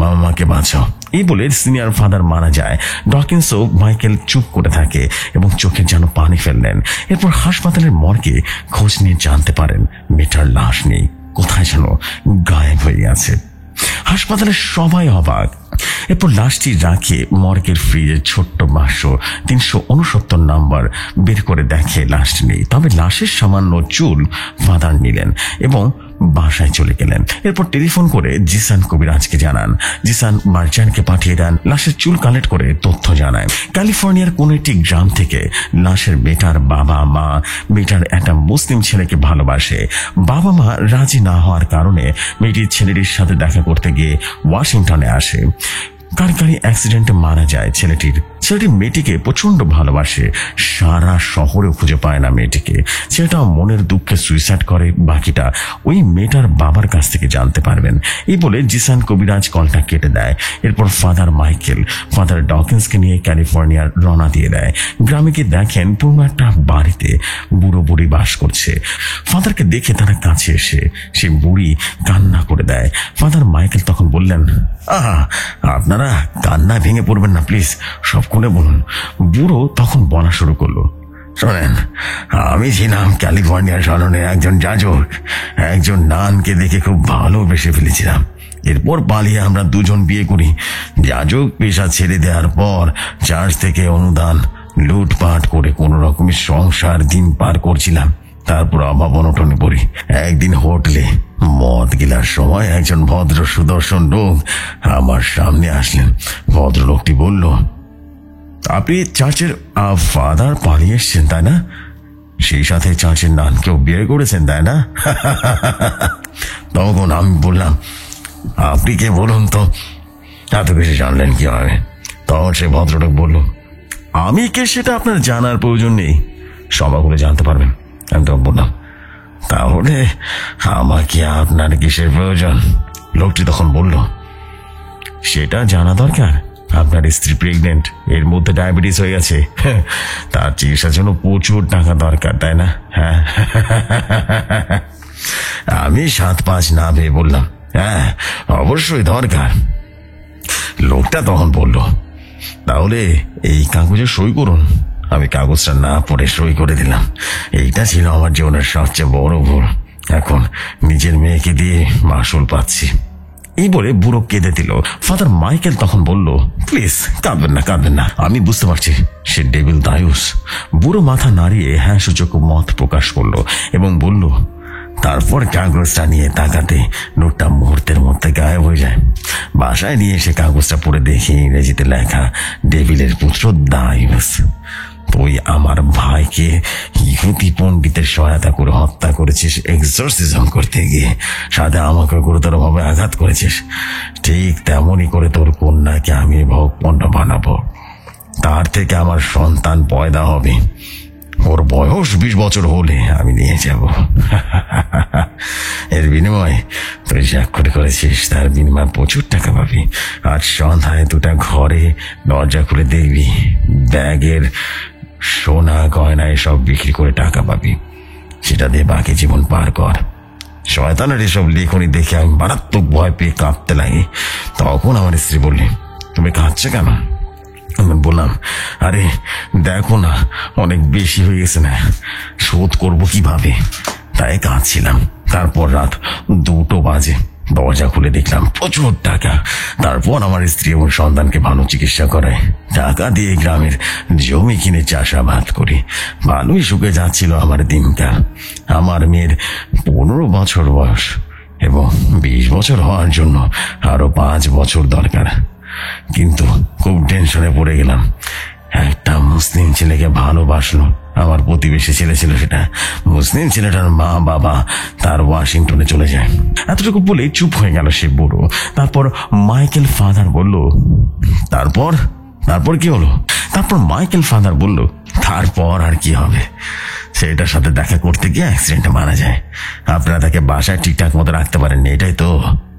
মামাকে বাঁচাও। এই বলে সিনিয়র ফাদার মারা যায়। ডকিন্সও মাইকেল চুপ করে থাকে এবং চোখে যেন পানি ফেললেন। এরপর হাসপাতালের মর্গে খোঁজ নিয়ে জানতে পারেন মেয়েটার লাশ নেই, কোথায় যেন গায়েব হয়ে গেছে। হাসপাতালের সবাই অবাক। এরপর লাশটি রাখে মর্গের ফ্রিজে ছোট্ট বাক্স 369 নাম্বার বের করে দেখে লাশ নেই, তবে লাশের সামান্য চুল ফাদার নিলেন এবং বাসায় চলে গেলেন। এরপর টেলিফোন করে জিসান কবিরাজকে জানান। জিসান মার্চানকে পাঠিয়ে দেন, লাশের চুল কালেক্ট করে তথ্য জানায়। ক্যালিফোর্নিয়ার কোন একটি গ্রাম থেকে লাশের বেটার বাবা মা মেয়েটার একটা মুসলিম ছেলেকে ভালোবাসে। বাবা মা রাজি না হওয়ার কারণে মেয়েটির ছেলেটির সাথে দেখা করতে গিয়ে ওয়াশিংটনে আসে। গাড়ি অ্যাক্সিডেন্টে মারা যায় ছেলেটি মেয়েটিকে প্রচন্ড ভালোবাসে, সারা শহরেও খুঁজে পায় না মেয়েটিকে। ছেলেটা মনের দুঃখে সুইসাইড করে, বাকিটা ওই মেয়েটার বাবার কাছ থেকে জানতে পারবেন। এই বলে জিসান কবিরাজ কলটা কেটে দেয়। এরপর ফাদার ডকিন্সকে নিয়ে ক্যালিফোর্নিয়ার রওনা দিয়ে দেয়। গ্রামে গিয়ে দেখেন পুরনো একটা বাড়িতে বুড়ো বুড়ি বাস করছে। ফাদারকে দেখে তারা কাছে এসে সে বুড়ি কান্না করে দেয়। ফাদার মাইকেল তখন বললেন, আপনারা কান্না ভেঙে পড়বেন না, প্লিজ সব খুলে বলুন। বুড়ো তখন বলা শুরু করলো, শোনেন, আমি ছিলাম ক্যালিফোর্নিয়ার শহরে একজন যাজক, একজন নানকে দেখে খুব ভালোবেসে ফেলেছিলাম। এরপর পালিয়ে আমরা দুজন বিয়ে করি। যাজক পেশা ছেড়ে দেওয়ার পর চার্চ থেকে অনুদান লুটপাট করে কোন রকমের সংসার দিন পার করছিলাম। তারপর অভাব অনটনে পড়ি। একদিন হোটেলে মদ গেলার সময় একজন ভদ্র সুদর্শন লোক আমার সামনে আসলেন। ভদ্রলোকটি বলল, আপনি চার্চের ফাদার পালিয়ে এসছেন তাই না? সেই সাথে চার্চের নানকেও বিয়ে করেছেন তাই না? তখন আমি বললাম, আপনি কে বলুন তো, এত কিছু জানলেন কিভাবে? তখন সে ভদ্রলোক বলল, আমি কে সেটা আপনার জানার প্রয়োজন নেই, সময় করে জানতে পারবেন। আমি তখন বললাম, তাহলে আমাকে আপনার কিসের প্রয়োজন? লোকটি তখন বলল, সেটা জানা দরকার, আপনার স্ত্রী প্রেগনেন্ট, এর মধ্যে ডায়াবেটিস হয়ে গেছে, তার চিকিৎসার জন্য প্রচুর টাকা দরকার তাই না? হ্যাঁ। আমি 7-5 না ভেবে বললাম, হ্যাঁ অবশ্যই দরকার। লোকটা তখন বলল, তাহলে এই কাগজে সই করুন। আমি কাগজটা না পড়ে সই করে দিলাম। এইটা ছিল আমার জীবনের সবচেয়ে বড় ভুল। এখন নিজের মেয়েকে দিয়ে মাসুল পাচ্ছি। এই বলে বুড়ো কেঁদে দিল। ফাদার মাইকেল তখন বলল, প্লিজ কাঁদবেন না, আমি বুঝতে পারছি সে ডেভিল দায়ুস। বুড়ো মাথা নাড়িয়ে হ্যাঁ সূচক মত প্রকাশ করলো এবং বলল, তারপর কাগজটা নিয়ে তাকাতে নোটটা মুহূর্তের মধ্যে গায়েব হয়ে যায়। বাসায় নিয়ে এসে কাগজটা পড়ে দেখি ইংরেজিতে লেখা, ডেভিলের পুত্র দায়ুস, তুই আমার ভাইকে ইহুদি পণ্ডিতের সহায়তা করে হত্যা করেছিস এক্সোরসিজম করতে গিয়ে, সাথে আমাকে গুরুতরভাবে আঘাত করেছিস। ঠিক তেমনই করে তোর কন্যাকে আমি ভোগপণ্ড বানাবো, তার থেকে আমার সন্তান পয়দা হবে। ওর বয়স 20 বছর হলে আমি নিয়ে যাব। এর বিনিময়ে তুই স্বাক্ষর করেছিস, তার বিনিময়ে প্রচুর টাকা পাবি। আজ সন্ধ্যায় দুটা ঘরে দরজা খুলে দেখবি, ব্যাগের সোনা গয়না এসব বিক্রি করে টাকা পাবি। সেটা দিয়ে বাকি জীবন পার কর। শয়তানের এসব লেখনি দেখে আমি মারাত্মক ভয় পেয়ে কাঁদতে লাগি। তখন আমার স্ত্রী বললি, তুমি কাঁদছো কেন? আমি বললাম, আরে দেখো না, অনেক বেশি হয়ে গেছে না, শোধ করবো কিভাবে, তাই কাঁদছিলাম। তারপর রাত 2টো বাজে, দরজা খুলে দেখলাম প্রচুর টাকা। তারপর আমার স্ত্রী এবং সন্তানকে ভালো চিকিৎসা করায়, টাকা দিয়ে গ্রামের জমি কিনে চাষাবাদ করি। ভালোই সুখে যাচ্ছিল আমার দিনকাল। আমার মেয়ের 15 বছর বয়স এবং 20 বছর হওয়ার জন্য আরো 5 বছর দরকার। কিন্তু খুব টেনশনে পড়ে গেলাম। একটা মুসলিম ছেলেকে ভালোবাসলো আমার প্রতিবেশী ছেলে ছিল, সেটা মুসলিম ছেলেটার মা বাবা তার ওয়াশিংটনে চলে যায়। এতটুকু বলে চুপ হয়ে গেল সে বুড়ো। তারপর মাইকেল ফাদার বলল, তারপর তারপর কি হলো? তারপর মাইকেল ফাদার বলল, তারপর আর কি হবে, সেটার সাথে দেখা করতে গিয়ে অ্যাক্সিডেন্টে মারা যায়। আপনারা তাকে বাসায় ঠিকঠাক মতো রাখতে পারেননি, এটাই তো।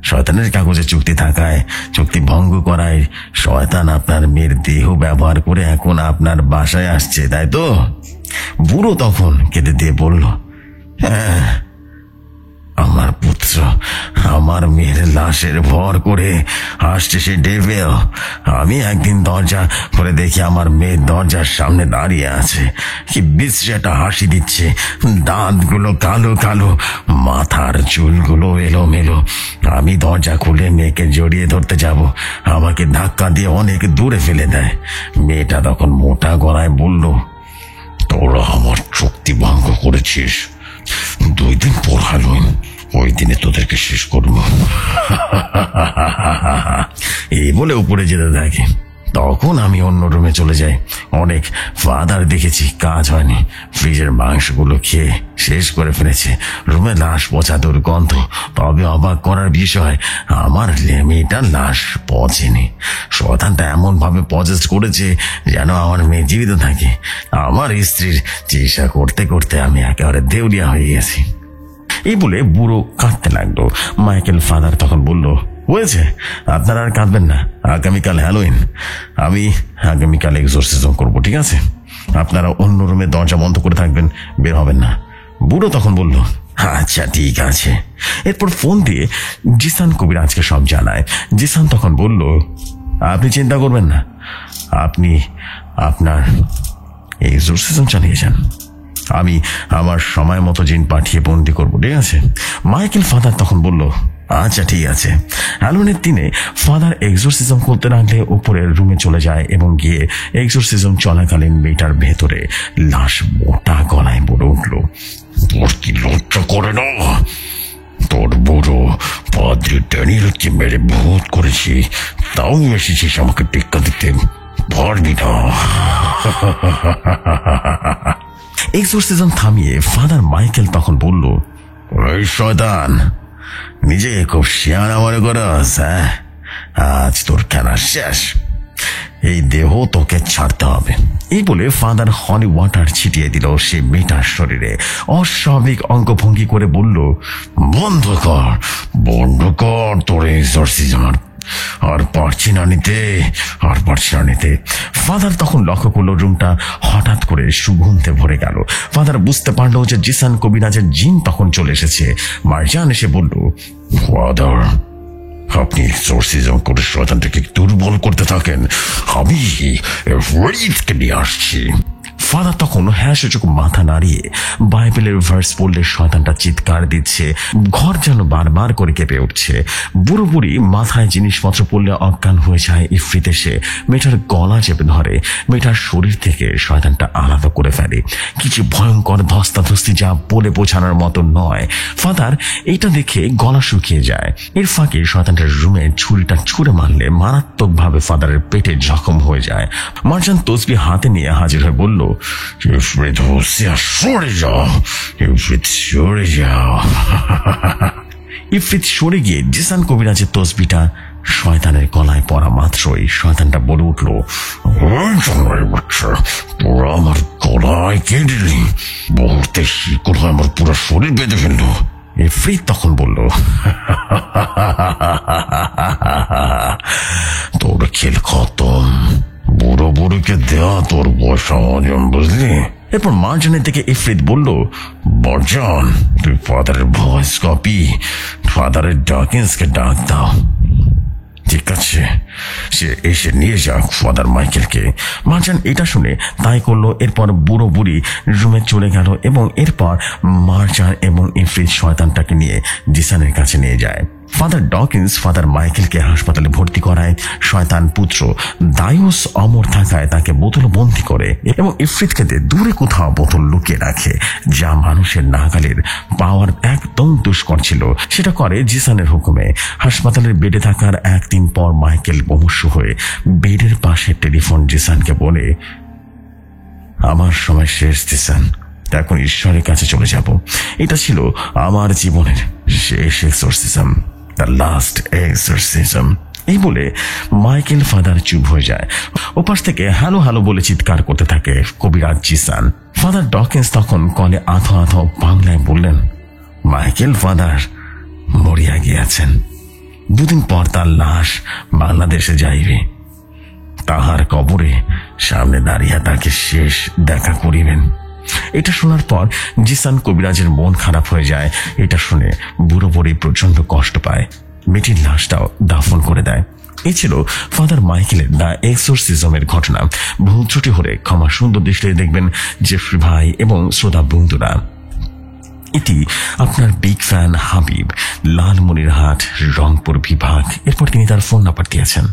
শয়তানের কাগজে চুক্তি থাকায়, চুক্তি ভঙ্গ করায় শয়তান আপনার মেয়ের দেহ ব্যবহার করে এখন আপনার বাসায় আসছে, তাই তো? বুড়ো তখন কেঁদে দিয়ে বলল, হ্যাঁ, আমার পুত্র আমার মেয়ের লাশের ভর করে আসছে সে ডেভিল। আমি একদিন দরজা খুলে দেখি আমার মেয়ে দরজার সামনে দাঁড়িয়ে আছে, কি বিশ্রীটা হাসি দিচ্ছে, দাঁতগুলো কালো কালো, মাথার চুলগুলো এলোমেলো। আমি দরজা খুলে মেয়েকে জড়িয়ে ধরতে যাব, আমাকে ধাক্কা দিয়ে অনেক দূরে ফেলে দেয়। মেয়েটা তখন মোটা গলায় বলল, তোরা আমার চুক্তি ভঙ্গ করেছিস, 2 দিন পর হ্যালোইন, ওই দিনে তোদেরকে শেষ করব। এই বলে উপরে যেতে থাকে। তখন আমি অন্য রুমে চলে যাই। অনেক ফাদার দেখেছি, কাজ হয়নি, ফ্রিজের মাংসগুলো খেয়ে শেষ করে ফেলেছে। রুমে লাশ পচা দুর্গন্ধ। তবে অবাক করার বিষয়, আমার মেয়েটার লাশ পচেনি। শয়তানটা এমন ভাবে পজেস্ট করেছে যেন আমার মেয়ে জীবিত থাকে। আমার স্ত্রীর চিকিৎসা করতে করতে আমি একেবারে দেউলিয়া হয়ে গেছি। এই বলে বুড়ো কাঁদতে লাগলো। মাইকেল ফাদার তখন বলল, হয়েছে, আপনারা আর কাঁদবেন না, আগামীকাল হ্যালোইন, আমি আগামীকাল এক্সোরসিজম করবো, ঠিক আছে? আপনারা অন্য রুমে দরজা বন্ধ করে থাকবেন, বের হবেন না। বুড়ো তখন বলল, আচ্ছা ঠিক আছে। এরপর ফোন দিয়ে জিসান কবিরাজকে সব জানায়। জিসান তখন বলল, আপনি চিন্তা করবেন না, আপনি আপনার এক্সোরসিজম চালিয়ে যান, আমি আমার সময় মতো জিন পাঠিয়ে বন্দি করবো, ঠিক আছে? মাইকেল ফাদার তখন বলল, আচ্ছা ঠিক আছে। হ্যালোইনের দিনে ফাদার এক্সোরসিজম করতে লাগলে উপরের রুমে চলে যায় এবং গিয়ে এক্সোরসিজম চলাকালীন মেয়েটার ভেতরে লাশ মোটা গলায় বলে উঠল, তোর কি লজ্জা করে না? তোর বুড়ো পাদ্রি ড্যানিয়েলকে মেরে ভূত করেছি, তাও এসেছিস আমাকে টেক্কা দিতে, পারবি না। এক্সোরসিজম থামিয়ে ফাদার মাইকেল তখন বলল, ওই শয়তান, নিজে খুব শিয়ানা মনে করস, হ্যাঁ? আজ তোর খেলা শেষ, এই দেহ তোকে ছাড়তে হবে। এই বলে ফাদার হলি ওয়াটার ছিটিয়ে দিল সে মেয়েটার শরীরে। অস্বাভাবিক অঙ্গভঙ্গি করে বলল, বন্ধ কর তোর এক্সোরসিজম, আর পারছি না নিতে। ফাদার তখন লক্ষ্য করলো রুমটা হঠাৎ করে সুগন্ধে ভরে গেল। ফাদার বুঝতে পারলো যে জিসান কবিরাজের জিন তখন চলে এসেছে। মার্জান এসে বলল, ফাদার, আপনি এক্সোরসিজম করে শয়তানটাকে দুর্বল করতে থাকেন, আমি রিদকে নিয়ে আসছি। ফাদার তখন হ্যাঁ সূচক মাথা নাড়িয়ে বাইবেলের ভার্স পড়লে শয়তানটা চিৎকার দিচ্ছে, ঘর যেন বারবার করে কেঁপে উঠছে। বুড়ো বুড়ি মাথায় জিনিসপত্র পড়লে অজ্ঞান হয়ে যায়। ইফরিত এসে মেয়েটার গলা চেপে ধরে, মেয়েটার শরীর থেকে শয়তানটা আলাদা করে ফেলে। কিছু ভয়ঙ্কর ধস্তাধস্তি যা বলে বোঝানোর মতো নয়। ফাদার এটা দেখে গলা শুকিয়ে যায়। এর ফাঁকে শয়তানটার রুমে ছুরিটা ছুঁড়ে মারলে মারাত্মকভাবে ফাদারের পেটে জখম হয়ে যায়। মার্জান তসবিহ হাতে নিয়ে হাজির হয়ে বলল, ইফরিত হোসিয়া, সরে যাও, ইফরিত সরে গিয়ে জিসান কবিরাজের তসবিটা শয়তানের গলায় পড়া মাত্রই শয়তানটা বলে উঠল, তোরা আমার গলায় কে দিলি? মুহূর্তে শিকড় হয়ে আমার পুরো শরীর বেঁধে ফেললো। ইফরিত তখন বলল, তোর খেল খতম, বুড়ো বুড়িকে দেওয়া তোর বয়স হজম, বুঝলি? এরপর মার্জানের দিকে ইফরিত বলল, বর্জন, তুই ফাদারের ভয়েস কপি, ফাদারের ডকিন্সকে ডাক দাও। ঠিক আছে, সে এসে নিয়ে যাক ফাদার মাইকেলকে। মার্জান এটা শুনে তাই করলো। এরপর বুড়ো বুড়ি রুমে চলে গেল এবং এরপর মার্জান এবং ইফরিত শয়তানটাকে নিয়ে জিসানের কাছে নিয়ে যায়। ফাদার ডকিন্স ফাদার মাইকেলকে হাসপাতালে ভর্তি করায়। শয়তান পুত্র দায়ুস অমর থাকায় তাকে বোতল বন্দি করে এবং ইফরিতকে দূরে কোথাও বোতল লুকিয়ে রাখে, যা মানুষের নাগালের পাওয়ার একদম দুষ্কর ছিল। সেটা করে জিসানের হুকুমে। হাসপাতালের বেডে থাকার একদিন পর মাইকেল মুমূর্ষু হয়ে বেডের পাশে টেলিফোন জিসানকে বলে, আমার সময় শেষ জিসান, এখন ঈশ্বরের কাছে চলে যাব। এটা ছিল আমার জীবনের শেষ এক্সোরসিজম, দ্য লাস্ট এক্সোরসিজম। এই বলে মাইকেল ফাদার চুপ হয়ে যায়। ওপাশ থেকে হ্যালো হ্যালো বলে চিৎকার করতে থাকে কবিরাজ জিসান। ফাদার ডকিন্স তখন কলে আধো আধো বাংলায় বললেন, মাইকেল ফাদার মরিয়া গিয়াছেন, দুদিন পর তার লাশ বাংলাদেশে যাইবে, তাহার কবরে সামনে দাঁড়িয়ে তাকে শেষ দেখা করিবেন। এটা শোনার পর জিসান কবিরাজের মন খারাপ হয়ে যায়। এটা শুনে বুড়ো বুড়ি প্রচন্ড কষ্ট পায়, মেয়েটির লাশটাও দাফন করে দেয়। এই ছিল ফাদার মাইকেলের দ্য এক্সোরসিজমের ঘটনা। ভুল ত্রুটি হলে ক্ষমা সুন্দর দৃষ্টিতে দেখবেন জেফরি ভাই এবং শ্রোতা বন্ধুরা। এটি আপনার বিগ ফ্যান হাবিব, লালমনিরহাট, রংপুর বিভাগ। এরপর তিনি তার ফোন নাম্বার দিয়েছেন।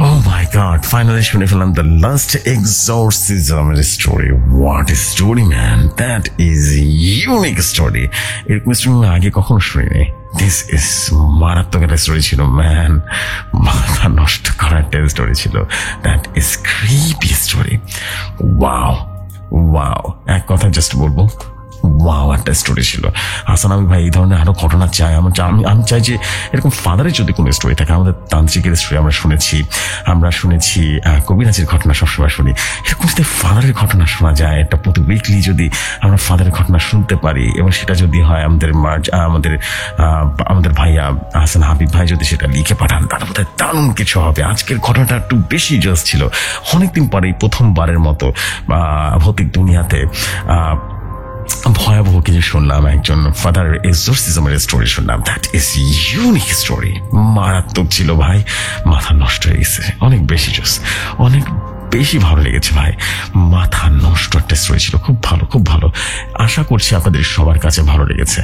Oh my God! Finally শুনে ফেললাম the last exorcism story. What a story, man! That is a unique story. এরকম স্টোরি আগে কখনো শুনিনি। This is মারাত্মক একটা স্টোরি ছিল, ম্যান। মাথা নষ্ট করা একটা স্টোরি ছিল। That is creepy story. Wow! Wow! এক কথা জাস্ট বলবো, ওয়াও একটা স্টোরি ছিল। হাসান আবি ভাই এই ধরনের আরো ঘটনা চাই। আমি চাই যে এরকম ফাদারের যদি কোনো স্টোরি থাকে। আমাদের তান্ত্রিকের স্টোরি আমরা শুনেছি কবিরাজের ঘটনা সবসময় শুনি। এরকম যদি ফাদারের ঘটনা শোনা যায়, একটা প্রতি উইকলি যদি আমরা ফাদারের ঘটনা শুনতে পারি এবং সেটা যদি হয় আমাদের ভাইয়া হাসান হাবিব ভাই যদি সেটা লিখে পাঠান, তাহলে বোধহয় দারুণ কিছু হবে। আজকের ঘটনাটা একটু বেশি জোস ছিল। অনেকদিন পরে প্রথমবারের মতো ভৌতিক দুনিয়াতে ভয়াবহ কিছু শুনলাম, একজন ফাদার এক্সোরসিজমের স্টোরি শুনলাম। That is unique story. মারাত্মক ছিল ভাই, মাথা নষ্ট হয়ে গেছে। অনেক বেশি জোস, অনেক বেশি ভালো লেগেছে ভাই। মাথা নষ্ট একটা স্টোরি ছিল, খুব ভালো, খুব ভালো। আশা করছি আপনাদের সবার কাছে ভালো লেগেছে।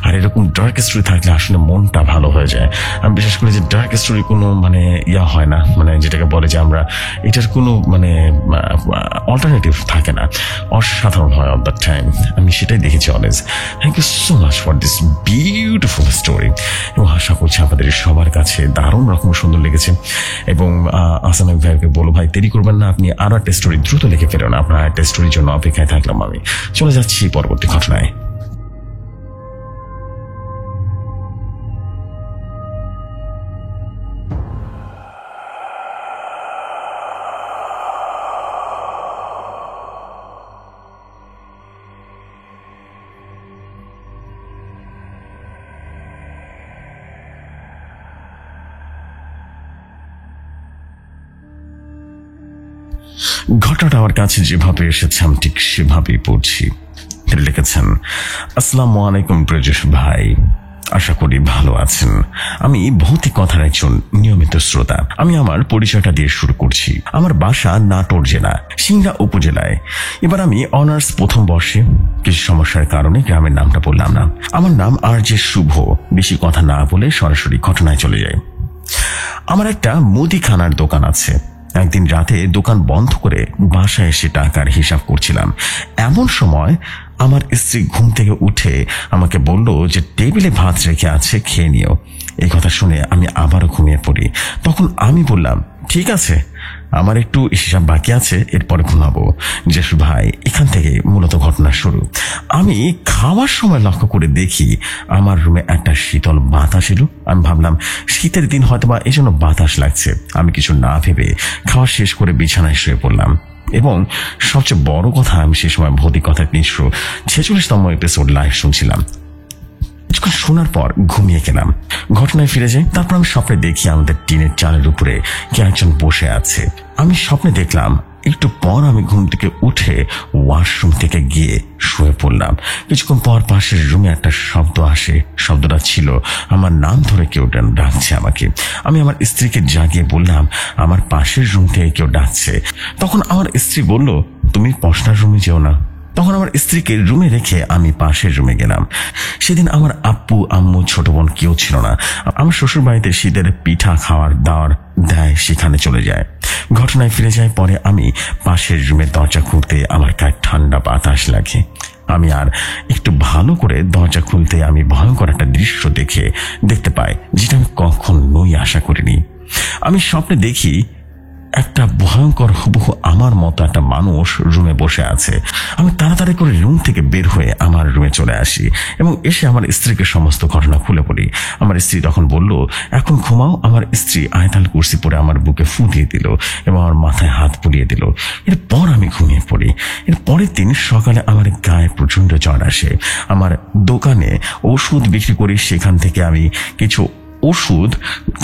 আর এরকম ডার্ক স্টোরি থাকলে আসলে মনটা ভালো হয়ে যায়। আমি বিশেষ করে যে ডার্ক স্টোরি কোনো হয় না, যেটাকে বলে যে আমরা এটার কোনো অল্টারনেটিভ থাকে না, অসাধারণ হয় অল দ্য টাইম। আমি সেটাই দেখেছি always. Thank you so much for this beautiful story. এবং আশা করছি আপনাদের সবার কাছে দারুণ রকম সুন্দর লেগেছে। এবং আসান ভাইকে বলো, ভাই দেরি করবেন না, আপনি আরো একটা স্টোরি দ্রুত লিখে ফেলুন। আপনার একটা স্টোরির জন্য অপেক্ষায় থাকলাম। আমি চলে যাচ্ছি পরবর্তী ঘটনায়। ঘটনাটা আমার কাছে যেভাবে এসেছে আমি ঠিক সেভাবেই পড়ছি। লিখেছেন, আসসালামু আলাইকুম প্রিয় ভাই, আশা করি ভালো আছেন। আমি ভৌতিক কথার একজন নিয়মিত শ্রোতা। আমি আমার পরিচয়টা দিয়ে শুরু করছি। আমার বাসা নাটোর জেলা সিংড়া উপজেলায়। এবার আমি অনার্স প্রথম বর্ষে। কিছু সমস্যার কারণে গ্রামের নামটা বললাম না। আমার নাম আর.জে. শুভ। বেশি কথা না বলে সরাসরি ঘটনায় চলে যাই। আমার একটা মুদিখানার দোকান আছে। একদিন রাতে দোকান বন্ধ করে বাসায় এসে টাকার হিসাব করছিলাম। এমন সময় আমার স্ত্রী ঘুম থেকে উঠে আমাকে বলল যে টেবিলে ভাত রেখে আছে, খেয়ে নিও। এই কথা শুনে আমি আবারও ঘুমিয়ে পড়ি। তখন আমি বললাম, ঠিক আছে, আমার একটু হিসাব বাকি আছে, এরপরে ঘুমাবো। জেসু ভাই, এখান থেকে মূলত ঘটনা শুরু। আমি খাওয়ার সময় লক্ষ্য করে দেখি আমার রুমে একটা শীতল বাতাস এলো। আমি ভাবলাম শীতের দিন হয়তোবা এই জন্য বাতাস লাগছে। আমি কিছু না ভেবে খাওয়া শেষ করে বিছানায় শুয়ে পড়লাম এবং সবচেয়ে বড় কথা, আমি সে সময় ভৌতিকতার 346তম এপিসোড লাইভ শুনছিলাম। কিছুক্ষণ শোনার পর ঘুমিয়ে গেলাম। ঘটনায় ফিরে যাই। তারপর আমি স্বপ্নে দেখি আমাদের টিনের চালের উপরে কে একজন বসে আছে। আমি স্বপ্নে দেখলাম। একটু পর আমি ঘুম থেকে উঠে ওয়াশরুম থেকে গিয়ে শুয়ে পড়লাম। কিছুক্ষণ পর পাশের রুমে একটা শব্দ আসে। শব্দটা ছিল আমার নাম ধরে কেউ ডাকছে আমাকে। আমি আমার স্ত্রীকে জাগিয়ে বললাম, আমার পাশের রুম থেকে কেউ ডাকছে। তখন আমার স্ত্রী বলল, তুমি পশনার রুমে যেও না। তখন আমার স্ত্রীকে রুমে রেখে আমি পাশের রুমে গেলাম। সেদিন আমার আব্বু, আম্মু, ছোট বোন কেউ ছিল না। আমার শ্বশুর বাড়িতে শীতের পিঠা খাওয়ার দাওয়ার দেয়, সেখানে চলে যায়। ঘটনায় ফিরে যায়। পরে আমি পাশের রুমের দরজা খুলতে আমার গায়ে ঠান্ডা বাতাস লাগে। আমি আর একটু ভালো করে দরজা খুলতে আমি ভয়ঙ্কর একটা দৃশ্য দেখতে পাই, যেটা আমি কখনোই আশা করিনি। আমি স্বপ্নে দেখি একটা ভয়ঙ্কর হুবহু আমার মতো একটা মানুষ রুমে বসে আছে। আমি তাড়াতাড়ি করে রুম থেকে বের হয়ে আমার রুমে চলে আসি এবং এসে আমার স্ত্রীকে সমস্ত ঘটনা খুলে বলি। আমার স্ত্রী তখন বলল, এখন ঘুমাও। আমার স্ত্রী আয়াতুল কুরসি পরে আমার বুকে ফু দিয়ে দিল এবং আমার মাথায় হাত বুলিয়ে দিল। এরপর আমি ঘুমিয়ে পড়ি। এর পরের দিন সকালে আমার গায়ে প্রচন্ড জ্বর আসে। আমার দোকানে ওষুধ বিক্রি করি, সেখান থেকে আমি কিছু ওষুধ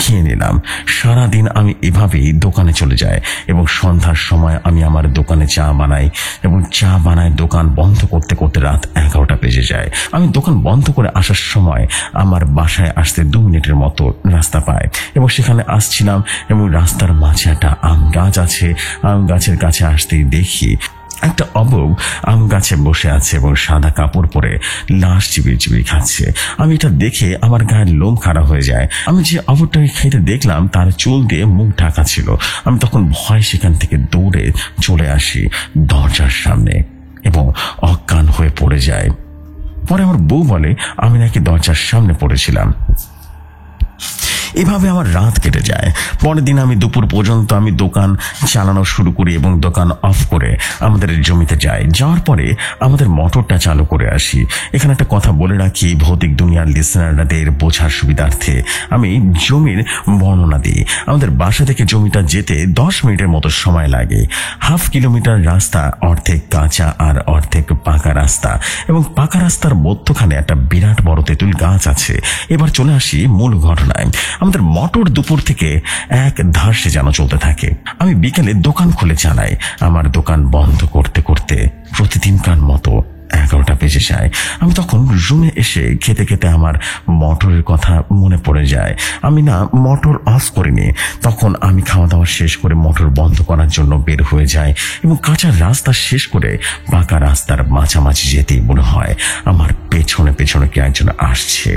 খেয়ে নিলাম। সারাদিন আমি এভাবেই দোকানে চলে যাই এবং সন্ধ্যার সময় আমি আমার দোকানে চা বানাই এবং চা বানায় দোকান বন্ধ করতে করতে রাত 11টা বেজে যায়। আমি দোকান বন্ধ করে আসার সময় আমার বাসায় আসতে 2 মিনিটের মতো রাস্তা পাই এবং সেখানে আসছিলাম এবং রাস্তার মাঝে একটা আম গাছ আছে। আম গাছের কাছে আসতেই দেখি একটা অবুব আম গাছে বসে আছে এবং সাদা কাপড় পরে লাশ চিবিয়ে চিবিয়ে খাচ্ছে। আমি এটা দেখে আমার গায়ের লোম খাড়া হয়ে যায়। আমি যে অবুবটাকে খেতে দেখলাম তার চুল দিয়ে মুখ ঢাকা ছিল। আমি তখন ভয় সেখান থেকে দৌড়ে চলে আসি দরজার সামনে এবং অজ্ঞান হয়ে পড়ে যায়। পরে আমার বউ বলে আমি নাকি দরজার সামনে পড়েছিলাম। এভাবে আমার রাত কেটে যায়। পরের দিন আমি দুপুর পর্যন্ত আমি দোকান চালানো শুরু করি এবং দোকান অফ করে আমাদের জমিতে যাই। যাওয়ার পরে আমাদের মোটরটা চালু করে আসি। এখানে একটা কথা বলে রাখি, ভৌতিক দুনিয়ার লিসনারদের বোঝার সুবিধার্থে আমি জমির বর্ণনা দিই। আমাদের বাসা থেকে জমিটা যেতে 10 মিনিটের মতো সময় লাগে। 1/2 কিলোমিটার রাস্তা, অর্ধেক কাঁচা আর অর্ধেক পাকা রাস্তা এবং পাকা রাস্তার মধ্যখানে একটা বিরাট বড় তেঁতুল গাছ আছে। এবার চলে আসি মূল ঘটনায়। আমাদের মোটর দুপুর থেকে এক ধারসে যেন চলতে থাকে। আমি বিকেলে দোকান খুলে চালাই। আমার দোকান বন্ধ করতে করতে প্রতিদিনকার মতো 11টা বেজে যায়। আমি তখন রুমে এসে খেতে খেতে আমার মোটরের কথা মনে পড়ে যায়। আমি না মোটর অফ করিনি। তখন আমি খাওয়া দাওয়া শেষ করে মোটর বন্ধ করার জন্য বের হয়ে যাই এবং কাঁচা রাস্তা শেষ করে পাকা রাস্তার মাঝামাঝি যেতেই মনে হয় আমার পেছনে পেছনে কে একজন আসছে।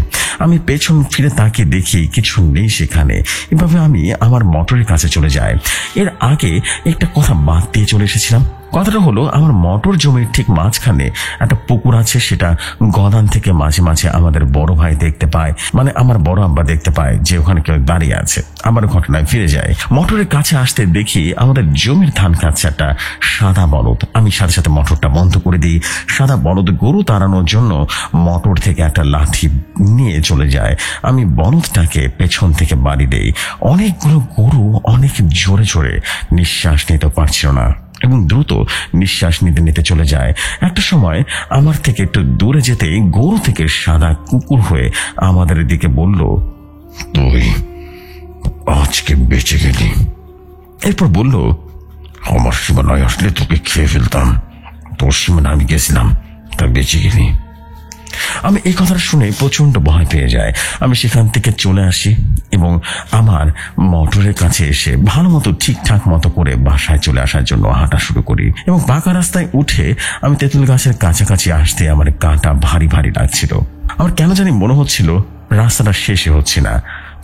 আমি পেছন ফিরে তাকিয়ে দেখি কিছু নেই সেখানে। এভাবে আমি আমার মোটরের কাছে চলে যাই। এর আগে একটা কথা বাদ দিয়ে চলে এসেছিলাম। কথাটা হলো, আমার মোটর জমির ঠিক মাঝখানে একটা পুকুর আছে। সেটা গদান থেকে মাঝে মাঝে আমাদের বড় ভাই দেখতে পায়, মানে আমার বড় আব্বা দেখতে পায় যে ওখানে কেউ দাঁড়িয়ে আছে। আমার ঘটনায় ফিরে যায়। মোটরের কাছে আসতে দেখি আমাদের জমির ধান খাচ্ছে একটা সাদা বলদ। আমি সাথে সাথে মোটরটা বন্ধ করে দিই। সাদা বলদ গরু তাড়ানোর জন্য মোটর থেকে একটা লাঠি নিয়ে চলে যায়। আমি বলদটাকে পেছন থেকে বাড়ি দেই। অনেকগুলো গরু অনেক জোরে জোরে নিঃশ্বাস নিতে পারছিল না এবং দ্রুত নিঃশ্বাস নিতে নিতে চলে যায়। একটা সময় আমার থেকে একটু দূরে যেতেই গরু থেকে সাদা কুকুর হয়ে আমাদের দিকে বলল, তুই আজকে বেঁচে গেলি। এরপর বলল, আমার সীমানায় আসলে তোকে খেয়ে ফেলতাম, তোর সীমানা আমি গেছিলাম, তা বেঁচে গেলি। আমি এই কথাটা শুনে প্রচন্ড ভয় পেয়ে যাই। আমি সেখান থেকে চলে আসি এবং আমার মোটরের কাছে এসে ভালো মতো ঠিকঠাক মতো করে বাসায় চলে আসার জন্য হাঁটা শুরু করি এবং পাকা রাস্তায় উঠে আমি তেঁতুল গাছের কাছাকাছি আসতে আমার গাটা ভারী ভারী লাগছিল। আমার কেন জানি মনে হচ্ছিল রাস্তাটা শেষে হচ্ছে না।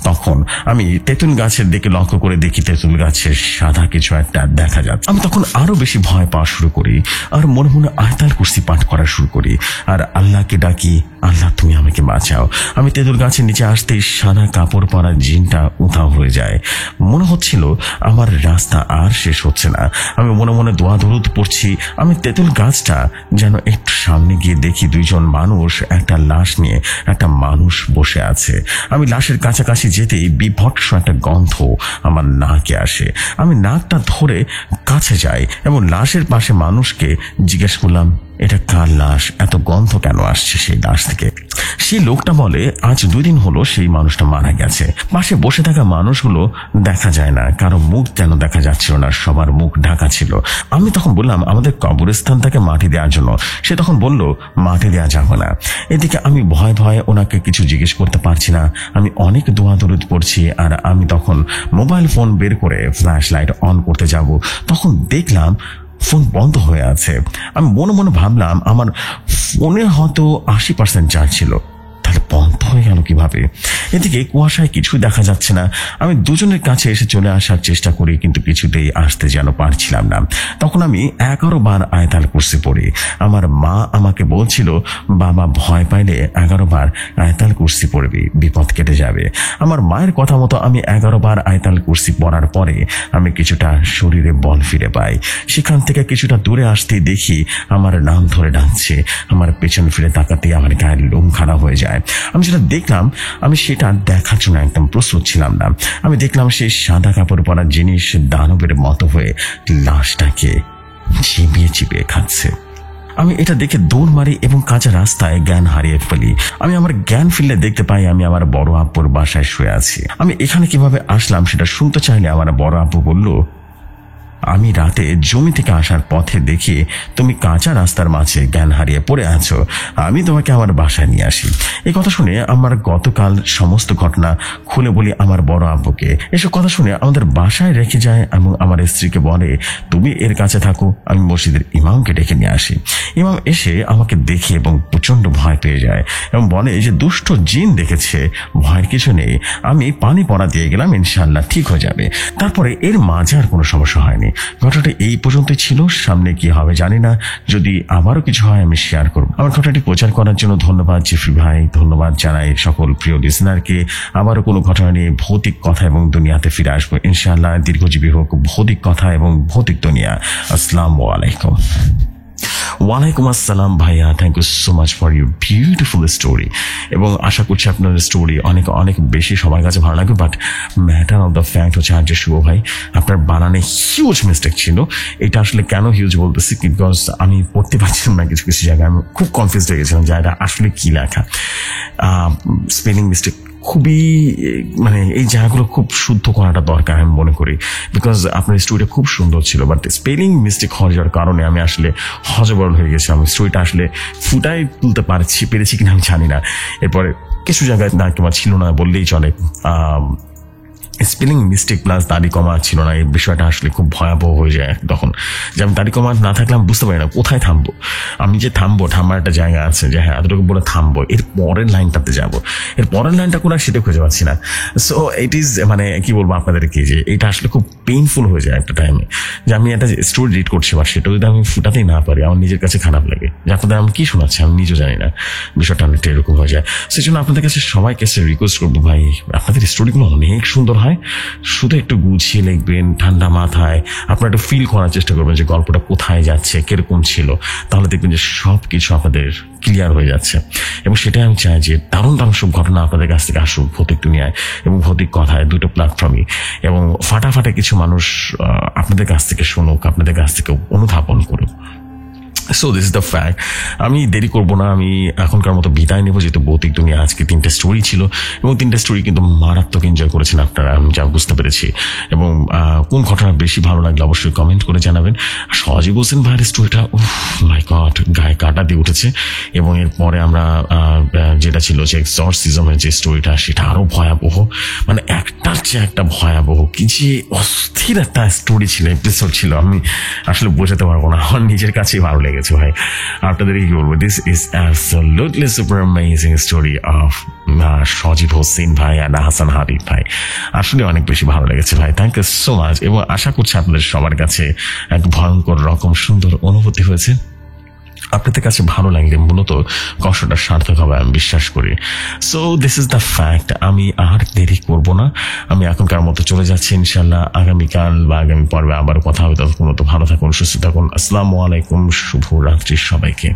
তখন আমি তেঁতুল গাছের দিকে লক্ষ্য করে দেখি তেঁতুল গাছের সাদা কিছু একটা দেখা যাচ্ছে। আমি তখন আরো বেশি ভয় পাওয়া শুরু করি আর মনে মনে আয়াতুল কুরসি পাঠ করা শুরু করি আর আল্লাহকে ডাকি, আল্লাহ তুমি আমাকে বাঁচাও। আমি তেঁতুল গাছের নিচে আসতেই সাদা কাপড় পরা জিনটা উধাও হয়ে যায়। মনে হচ্ছিল আমার রাস্তা আর শেষ হচ্ছে না। আমি মনে মনে দোয়া দরুদ পড়ছি। আমি তেঁতুল গাছটা যেন একটু সামনে গিয়ে দেখি দুইজন মানুষ একটা লাশ নিয়ে একটা মানুষ বসে আছে। আমি লাশের কাছাকাছি যেতেই বিভৎস একটা গন্ধ আমার নাকে আসে। আমি নাকটা ধরে কাছে যাই এবং লাশের পাশে মানুষকে জিজ্ঞেস করলাম, এটা কার লাশ? এত গন্ধ কেন আসছে সেই লাশ থেকে? সেই লোকটা বলে, আজ 2 দিন হলো সেই মানুষটা মারা গেছে। পাশে বসে থাকা মানুষগুলো দেখা যায় না, কারো মুখ যেন দেখা যাচ্ছিল না, সবার মুখ ঢাকা ছিল। আমি তখন বললাম আমাদের কবরস্থান থেকে মাটি দেওয়ার জন্য। সে তখন বলল মাটি দেওয়া যাবে না। এদিকে আমি ভয়ে ভয়ে ওনাকে কিছু জিজ্ঞেস করতে পারছি না। আমি অনেক দোয়া দরুদ পড়ছি আর আমি তখন মোবাইল ফোন বের করে ফ্ল্যাশ লাইট অন করতে যাব, তখন দেখলাম ফোন বন্ধ হয়ে আছে। আমি মনে মনে ভাবলাম আমার ফোনে হয়তো 80% চার্জ ছিল, তাহলে বন্ধ হয়ে গেল কিভাবে? এদিকে কুয়াশায় কিছুই দেখা যাচ্ছে না। আমি দুজনের কাছে এসে চলে আসার চেষ্টা করি, কিন্তু কিছুতেই আসতে যেন পারছিলাম না। তখন আমি 11 বার আয়াতুল কুরসি পড়ি। আমার মা আমাকে বলছিল, বাবা ভয় পাইলে 11 বার আয়াতুল কুরসি পড়বি, বিপদ কেটে যাবে। আমার মায়ের কথা মতো আমি 11 বার আয়াতুল কুরসি পড়ার পরে আমি কিছুটা শরীরে বল ফিরে পাই। সেখান থেকে কিছুটা দূরে আসতেই দেখি আমার নাম ধরে ডাকছে। আমার পেছন ফিরে তাকাতেই আমার গায়ের লোম খারাপ হয়ে যায়। আমি যেটা দেখলাম আমি সেটা দেখার জন্য একদম প্রস্তুত ছিলাম না। আমি দেখলাম সেই সাদা কাপড় পরা জিনিস দানবের মতো হয়ে লাশটাকে চিবিয়ে চিবিয়ে খাচ্ছে। আমি এটা দেখে দৌড় মারি এবং কাঁচা রাস্তায় জ্ঞান হারিয়ে ফেলি। আমি আমার জ্ঞান ফিরলে দেখতে পাই আমি আমার বড় আব্বুর বাসায় শুয়ে আছি। আমি এখানে কিভাবে আসলাম সেটা শুনতে চাইলে আমার বড় আব্বু বলল, আমি রাতে জমি থেকে আসার পথে দেখি তুমি কাঁচা রাস্তার মাঝে জ্ঞান হারিয়ে পড়ে আছো, আমি তোমাকে আমার বাসায় নিয়ে আসি। এই কথা শুনে আমার গতকাল সমস্ত ঘটনা খুলে বলি আমার বড় আব্বুকে। এসব কথা শুনে আমাদের বাসায় রেখে যায় এবং আমার স্ত্রীকে বলে, তুমি এর কাছে থাকো, আমি মসজিদের ইমামকে ডেকে নিয়ে আসি। ইমাম এসে আমাকে দেখে এবং প্রচন্ড ভয় পেয়ে যায় এবং বলে যে দুষ্ট জিন দেখেছে, ভয়ের কিছু নেই, আমি পানি পড়া দিয়ে গেলাম, ইনশাআল্লাহ ঠিক হয়ে যাবে। তারপরে এর মাঝে আর কোনো সমস্যা হয়নি। ঘটনাটা এই পর্যন্ত ছিল, সামনে কি হবে জানি না, যদি আবারও কিছু হয় আমি শেয়ার করব। আমার ঘটনাটি প্রচার করার জন্য ধন্যবাদ জিফরি ভাই, ধন্যবাদ জানাই সকল প্রিয় লিসনারকে। আবারও কোনো ঘটনা নিয়ে ভৌতিক কথা এবং দুনিয়াতে ফিরে আসবো ইনশাআল্লাহ। দীর্ঘজীবী হোক ভৌতিক কথা এবং ভৌতিক দুনিয়া। আসসালামু আলাইকুম। ওয়ালাইকুম আসসালাম ভাইয়া, thank you so much for your beautiful story. এবং আশা করছি আপনার স্টোরি অনেক অনেক বেশি সবার কাছে ভালো লাগবে। But matter of the fact হচ্ছে আজ যে শুভ ভাই আপনার বানানে হিউজ মিস্টেক ছিল। এটা আসলে কেন হিউজ বলতেছি, বিকজ আমি পড়তে পারছিলাম না কিছু কিছু জায়গায়, আমি খুব কনফিউজ হয়ে গেছিলাম যে এটা আসলে কি লেখা। স্পেলিং মিস্টেক খুবই, মানে এই জায়গাগুলো খুব শুদ্ধ করাটা দরকার আমি মনে করি, বিকজ আপনার স্টোরিটা খুব সুন্দর ছিল। বাট স্পেলিং মিস্টেক হয়ে যাওয়ার কারণে আমি আসলে হজবরল হয়ে গেছিলাম। স্টোরিটা আসলে ফুটাই তুলতে পেরেছি কিনা আমি জানি না। এরপরে কিছু জায়গায় না কিংবা ছিল না বললেই চলে। স্পেলিং মিস্টেক প্লাস দাড়ি কমা ছিল না, এই বিষয়টা আসলে খুব ভয়াবহ হয়ে যায় তখন। যে আমি দাড়ি কমা না থাকলে আমি বুঝতে পারি না কোথায় থামবো। আমি যে থামার একটা জায়গা আছে যে হ্যাঁ এতটুকু বলে থামবো, এর পরের লাইনটাতে যাবো, এর পরের লাইনটা কোনো সেটা খুঁজে পাচ্ছি না। সো ইট ইজ, মানে কি বলবো আপনাদেরকে, যে এটা আসলে খুব পেইনফুল হয়ে যায় একটা টাইমে, যে আমি একটা স্টোরি রিড করছি বা সেটা যদি আমি ফুটাতেই না পারি আমার নিজের কাছে খারাপ লাগে, যে আপনাদের আমি কি শোনাচ্ছি আমি নিজেও জানি না। বিষয়টা অনেকটা এরকম হয়ে যায়। সেই জন্য আপনাদের কাছে সবাই কাছে রিকোয়েস্ট করবো, ভাই আপনাদের স্টোরিগুলো অনেক সুন্দর হয়, শুধু একটু গুছিয়ে লিখবেন ঠান্ডা মাথায়। আপনারা একটু ফিল করার চেষ্টা করবেন যে গল্পটা কোথায় যাচ্ছে, কিরকম ছিল, তাহলে দেখবেন যে সব কিছু আপনাদের ক্লিয়ার হয়ে যাচ্ছে। এবং সেটাই আমি চাই যে দারুণ দারুণ সব ঘটনা আপনাদের কাছ থেকে আসুক ভৌতিক দুনিয়ায় এবং ভৌতিক কথায়, দুটো প্ল্যাটফর্মই। এবং ফাটাফাটা কিছু মানুষ আপনাদের কাছ থেকে শুনুক, আপনাদের কাছ থেকে অনুধাবন করুক। So this is the fact. আমি দেরি করবো না, আমি এখনকার মতো বিদায় নেবো, যেহেতু ভৌতিক দুনিয়া আজকে 3টে স্টোরি ছিল এবং 3টে স্টোরি কিন্তু মারাত্মক এনজয় করেছেন আপনারা, আমি যা বুঝতে পেরেছি। এবং কোন ঘটনা বেশি ভালো লাগলো অবশ্যই কমেন্ট করে জানাবেন। সহজে বলছেন ভাইয়ের স্টোরিটা মাই গড গায়ে কাটা দিয়ে উঠেছে। এবং এরপরে আমরা যেটা ছিল যে এক্সরসিজমের যে স্টোরিটা, সেটা আরো ভয়াবহ, মানে একটার চেয়ে একটা ভয়াবহ, কি যে অস্থির একটা স্টোরি ছিল, এপিসোড ছিল, আমি আসলে বোঝাতে পারবো না, আমার নিজের কাছেই ভালো লেগেছে। লেগেছে ভাই, আপনাদেরকে কি বলবো, this is absolutely super amazing story of Sajib Hossain ভাই অ্যান্ড হাসান হাবিব ভাই। আসলে অনেক বেশি ভালো লেগেছে ভাই, থ্যাংক ইউ সো মাচ। এবং আশা করছি আপনাদের সবার কাছে এক ভয়ঙ্কর রকম সুন্দর অনুভূতি হয়েছে। আপনাদের কাছে ভালো লাগলে মূলত কষ্টটা সার্থক হবে আমি বিশ্বাস করি। So this is the fact. আমি আর দেরি করব না, আমি এখনকার মতো চলে যাচ্ছি। ইনশাল্লাহ আগামীকাল বা আগামী পর্বে আবারও কথা হবে। ততক্ষণ মতো ভালো থাকুন, সুস্থ থাকুন। আসসালামু আলাইকুম, শুভ রাত্রি সবাইকে।